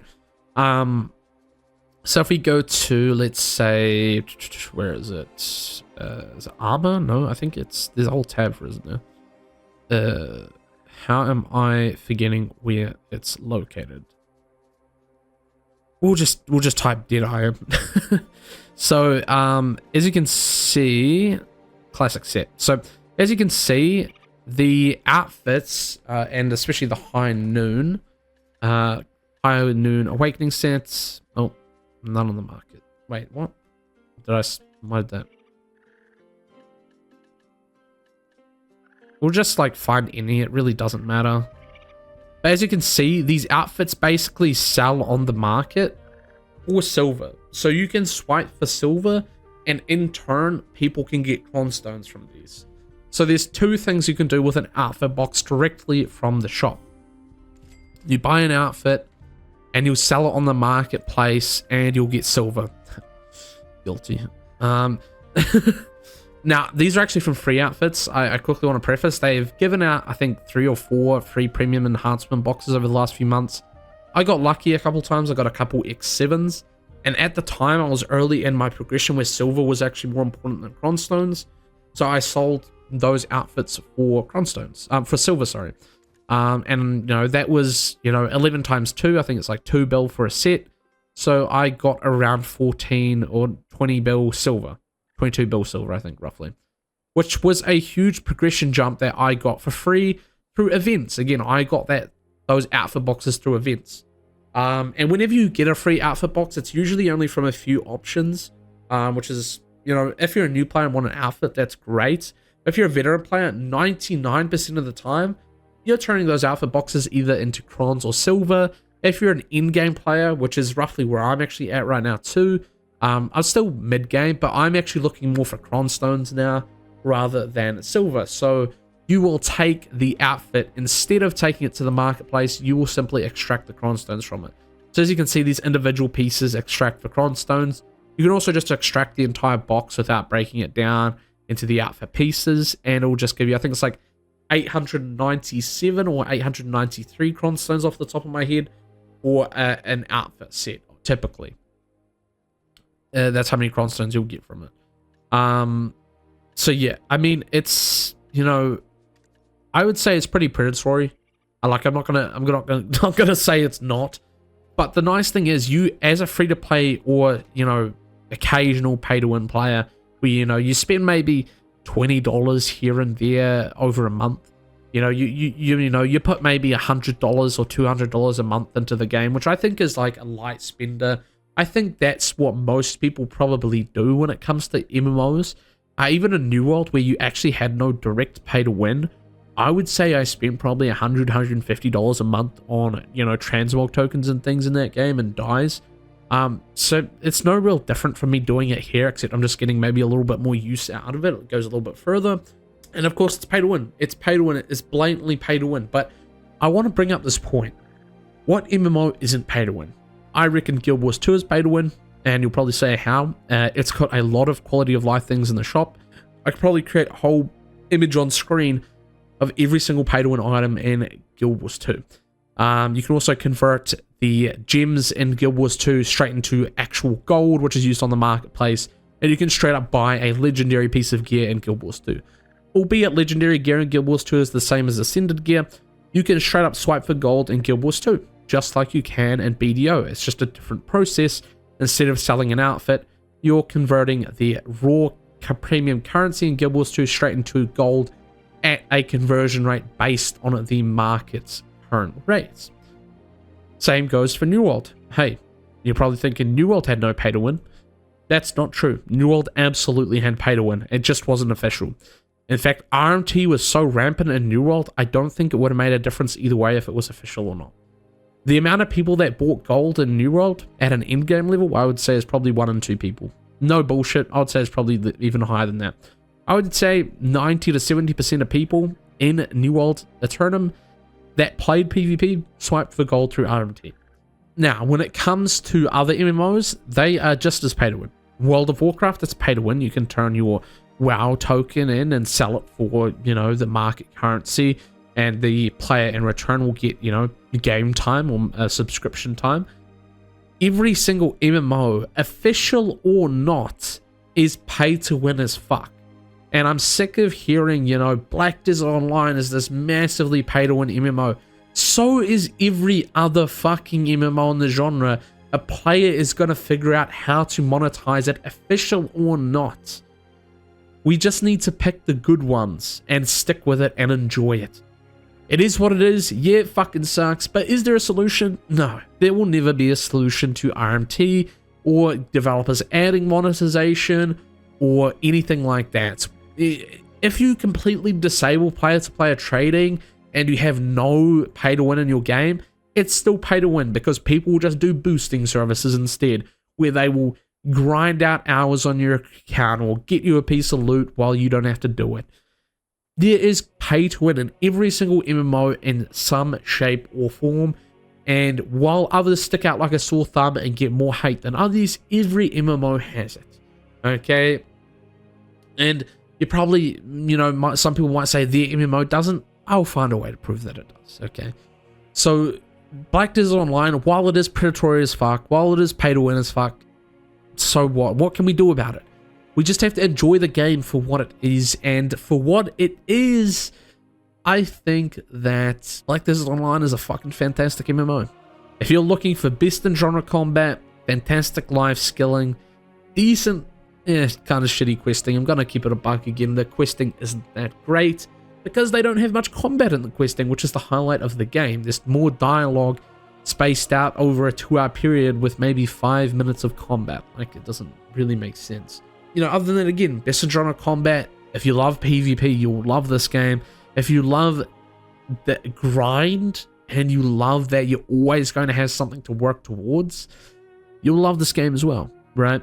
So if we go to, let's say, where is it? Is it armor? No, I think there's a whole tab for it, isn't there? How am I forgetting where it's located? We'll just type Deadeye. So as you can see, classic set. So as you can see, the outfits and especially the high noon awakening sets. Oh, none on the market. Wait, what? Why did that? We'll just like find any. It really doesn't matter. But as you can see, these outfits basically sell on the market for silver. So you can swipe for silver, and in turn, people can get cronstones from these. So there's two things you can do with an outfit box directly from the shop. You buy an outfit, and you'll sell it on the marketplace, and you'll get silver. Guilty. Now, these are actually from free outfits. I quickly want to preface, they've given out, I think, 3 or 4 free premium enhancement boxes over the last few months. I got lucky a couple times. I got a couple X7s. And at the time, I was early in my progression where silver was actually more important than cronstones. So I sold those outfits for cronstones, for silver, sorry. And, that was, 11 times 2. I think it's like 2 bill for a set. So I got around 14 or 20 bill silver. 22 bill silver, I think, roughly. Which was a huge progression jump that I got for free through events. Again, I got those outfit boxes through events. And whenever you get a free outfit box, it's usually only from a few options. Which is, if you're a new player and want an outfit, that's great. If you're a veteran player, 99% of the time, you're turning those outfit boxes either into crons or silver. If you're an in-game player, which is roughly where I'm actually at right now too, I'm still mid-game, but I'm actually looking more for cronstones now rather than silver. So you will take the outfit, instead of taking it to the marketplace, you will simply extract the cronstones from it. So as you can see, these individual pieces extract for cronstones. You can also just extract the entire box without breaking it down into the outfit pieces, and it will just give you, I think it's like 897 or 893 cronstones off the top of my head for an outfit set, typically. That's how many cronstones you'll get from it. So yeah, I mean, it's, I would say it's pretty predatory. I'm not gonna say it's not. But the nice thing is, you as a free to play or occasional pay to win player, where you spend maybe $20 here and there over a month. You put maybe $100 or $200 a month into the game, which I think is like a light spender. I think that's what most people probably do when it comes to MMOs. Even in New World, where you actually had no direct pay to win, I would say I spent probably $100, $150 a month on, transmog tokens and things in that game and dies. So it's no real different from me doing it here, except I'm just getting maybe a little bit more use out of it. It goes a little bit further. And of course, it's pay to win. It's pay to win. It's blatantly pay to win. But I want to bring up this point. What MMO isn't pay to win? I reckon Guild Wars 2 is pay to win, and you'll probably say how. It's got a lot of quality of life things in the shop. I could probably create a whole image on screen of every single pay to win item in Guild Wars 2. You can also convert the gems in Guild Wars 2 straight into actual gold, which is used on the marketplace, and you can straight up buy a legendary piece of gear in Guild Wars 2. Albeit legendary gear in Guild Wars 2 is the same as ascended gear, you can straight up swipe for gold in Guild Wars 2. Just like you can in BDO. It's just a different process. Instead of selling an outfit, you're converting the raw premium currency in Guild Wars 2 straight into gold at a conversion rate based on the market's current rates. Same goes for New World. Hey, you're probably thinking New World had no pay to win. That's not true. New World absolutely had pay to win. It just wasn't official. In fact, RMT was so rampant in New World, I don't think it would have made a difference either way if it was official or not. The amount of people that bought gold in New World at an in-game level, I would say is probably 1 in 2 people. No bullshit. I would say it's probably even higher than that. I would say 90 to 70% of people in New World Eternum that played PvP swiped for gold through RMT. Now, when it comes to other MMOs, they are just as pay to win. World of Warcraft, it's pay to win. You can turn your WoW token in and sell it for, you know, the market currency, and the player in return will get, you know, game time or subscription time. Every single MMO, official or not, is pay to win as fuck. And I'm sick of hearing, you know, Black Desert Online is this massively pay to win MMO. So is every other fucking MMO in the genre. A player is going to figure out how to monetize it, official or not. We just need to pick the good ones and stick with it and enjoy it. It is what it is. Yeah, it fucking sucks. But is there a solution? No. There will never be a solution to RMT or developers adding monetization or anything like that. If you completely disable player-to-player trading and you have no pay to win in your game, it's still pay to win because people will just do boosting services instead, where they will grind out hours on your account or get you a piece of loot while you don't have to do it. There is pay to win in every single MMO in some shape or form, and while others stick out like a sore thumb and get more hate than others, every MMO has it. Okay? And you probably, you know, some people might say their MMO doesn't. I'll find a way to prove that it does. Okay? So, Black Desert Online, while it is predatory as fuck, while it is pay to win as fuck, so what? What can we do about it? We just have to enjoy the game for what it is, and for what it is, I think that Black Desert Online is a fucking fantastic MMO. If you're looking for best in genre combat, fantastic live skilling, decent, kind of shitty questing, I'm gonna keep it a buck again, the questing isn't that great, because they don't have much combat in the questing, which is the highlight of the game. There's more dialogue spaced out over a 2-hour period with maybe 5 minutes of combat. Like, it doesn't really make sense. You know, other than that, again, best in genre combat, if you love PvP, you'll love this game. If you love the grind and you love that you're always going to have something to work towards, you'll love this game as well, right?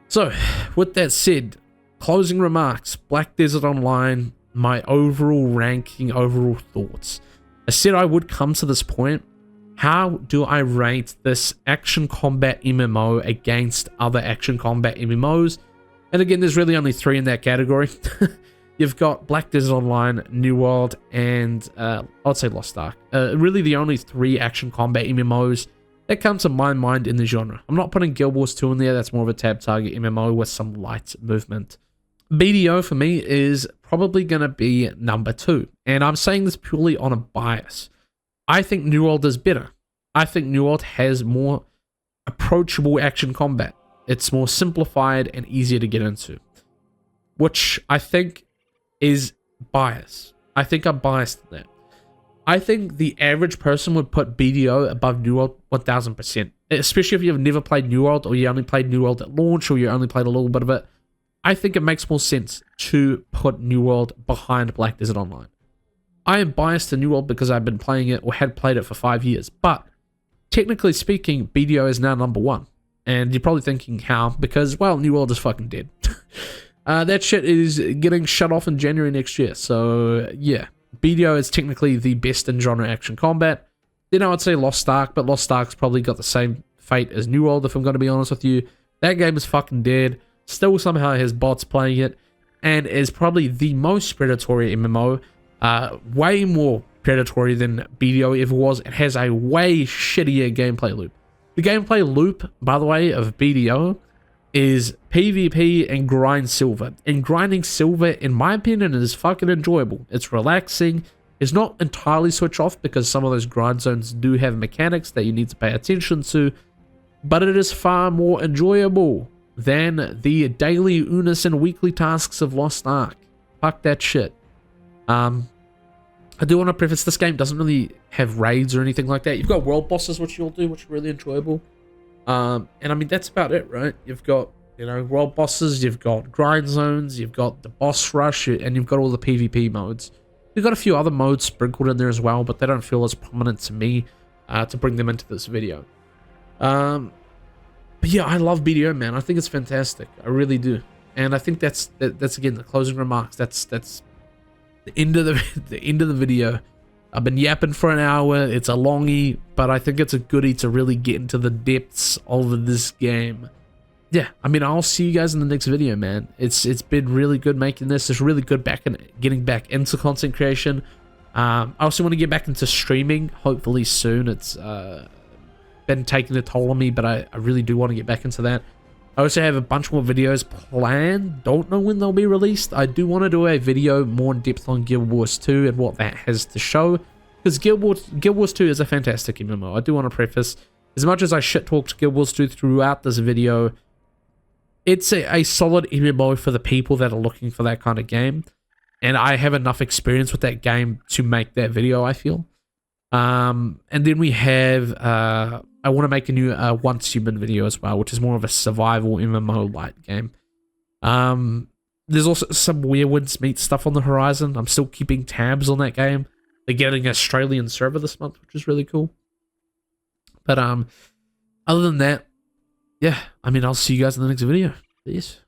So, with that said, closing remarks, Black Desert Online, my overall ranking, overall thoughts. I said I would come to this point. How do I rate this action combat MMO against other action combat MMOs? And again, there's really only 3 in that category. You've got Black Desert Online, New World, and I'd say Lost Ark. Really the only 3 action combat MMOs that come to my mind in the genre. I'm not putting Guild Wars 2 in there. That's more of a tab target MMO with some light movement. BDO for me is probably going to be number 2. And I'm saying this purely on a bias. I think New World is better. I think New World has more approachable action combat. It's more simplified and easier to get into, which I think is bias. I think I'm biased in that. I think the average person would put BDO above New World 1000%, especially if you've never played New World, or you only played New World at launch, or you only played a little bit of it. I think it makes more sense to put New World behind Black Desert Online. I am biased to New World because I've been playing it or had played it for 5 years, but technically speaking, BDO is now number 1. And you're probably thinking how? Because, well, New World is fucking dead. That shit is getting shut off in January next year. So, yeah. BDO is technically the best in genre action combat. Then I would say Lost Ark, but Lost Ark's probably got the same fate as New World, if I'm going to be honest with you. That game is fucking dead. Still somehow has bots playing it. And is probably the most predatory MMO. Way more predatory than BDO ever was. It has a way shittier gameplay loop. The gameplay loop, by the way, of BDO is PvP and grind silver. And grinding silver, in my opinion, is fucking enjoyable. It's relaxing. It's not entirely switch off because some of those grind zones do have mechanics that you need to pay attention to. But it is far more enjoyable than the daily Unis and weekly tasks of Lost Ark. Fuck that shit. I do want to preface, this game doesn't really have raids or anything like that. You've got world bosses, which you'll do, which are really enjoyable. And I mean, that's about it, right? You've got, you know, world bosses, you've got grind zones, you've got the boss rush, and you've got all the PvP modes. You've got a few other modes sprinkled in there as well, but they don't feel as prominent to me to bring them into this video. But yeah, I love BDO, man. I think it's fantastic. I really do. And I think that's again the closing remarks. That's the end of the end of the video. I've been yapping for an hour. It's a longie, but I think it's a goodie to really get into the depths of this game. Yeah, I mean, I'll see you guys in the next video, man. It's been really good making this. It's really good getting back into content creation. I also want to get back into streaming, hopefully soon. It's been taking a toll on me, but I really do want to get back into that. I also have a bunch more videos planned. Don't know when they'll be released. I do want to do a video more in depth on Guild Wars 2 and what that has to show, because Guild Wars 2 is a fantastic MMO. I do want to preface, as much as I shit talked Guild Wars 2 throughout this video, it's a solid MMO for the people that are looking for that kind of game. And I have enough experience with that game to make that video, I feel. And then we have, I want to make a new Once Human video as well, which is more of a survival MMO light game. There's also some Weirwoods Meet stuff on the horizon. I'm still keeping tabs on that game. They're getting an Australian server this month, which is really cool. But other than that, yeah, I mean, I'll see you guys in the next video. Peace.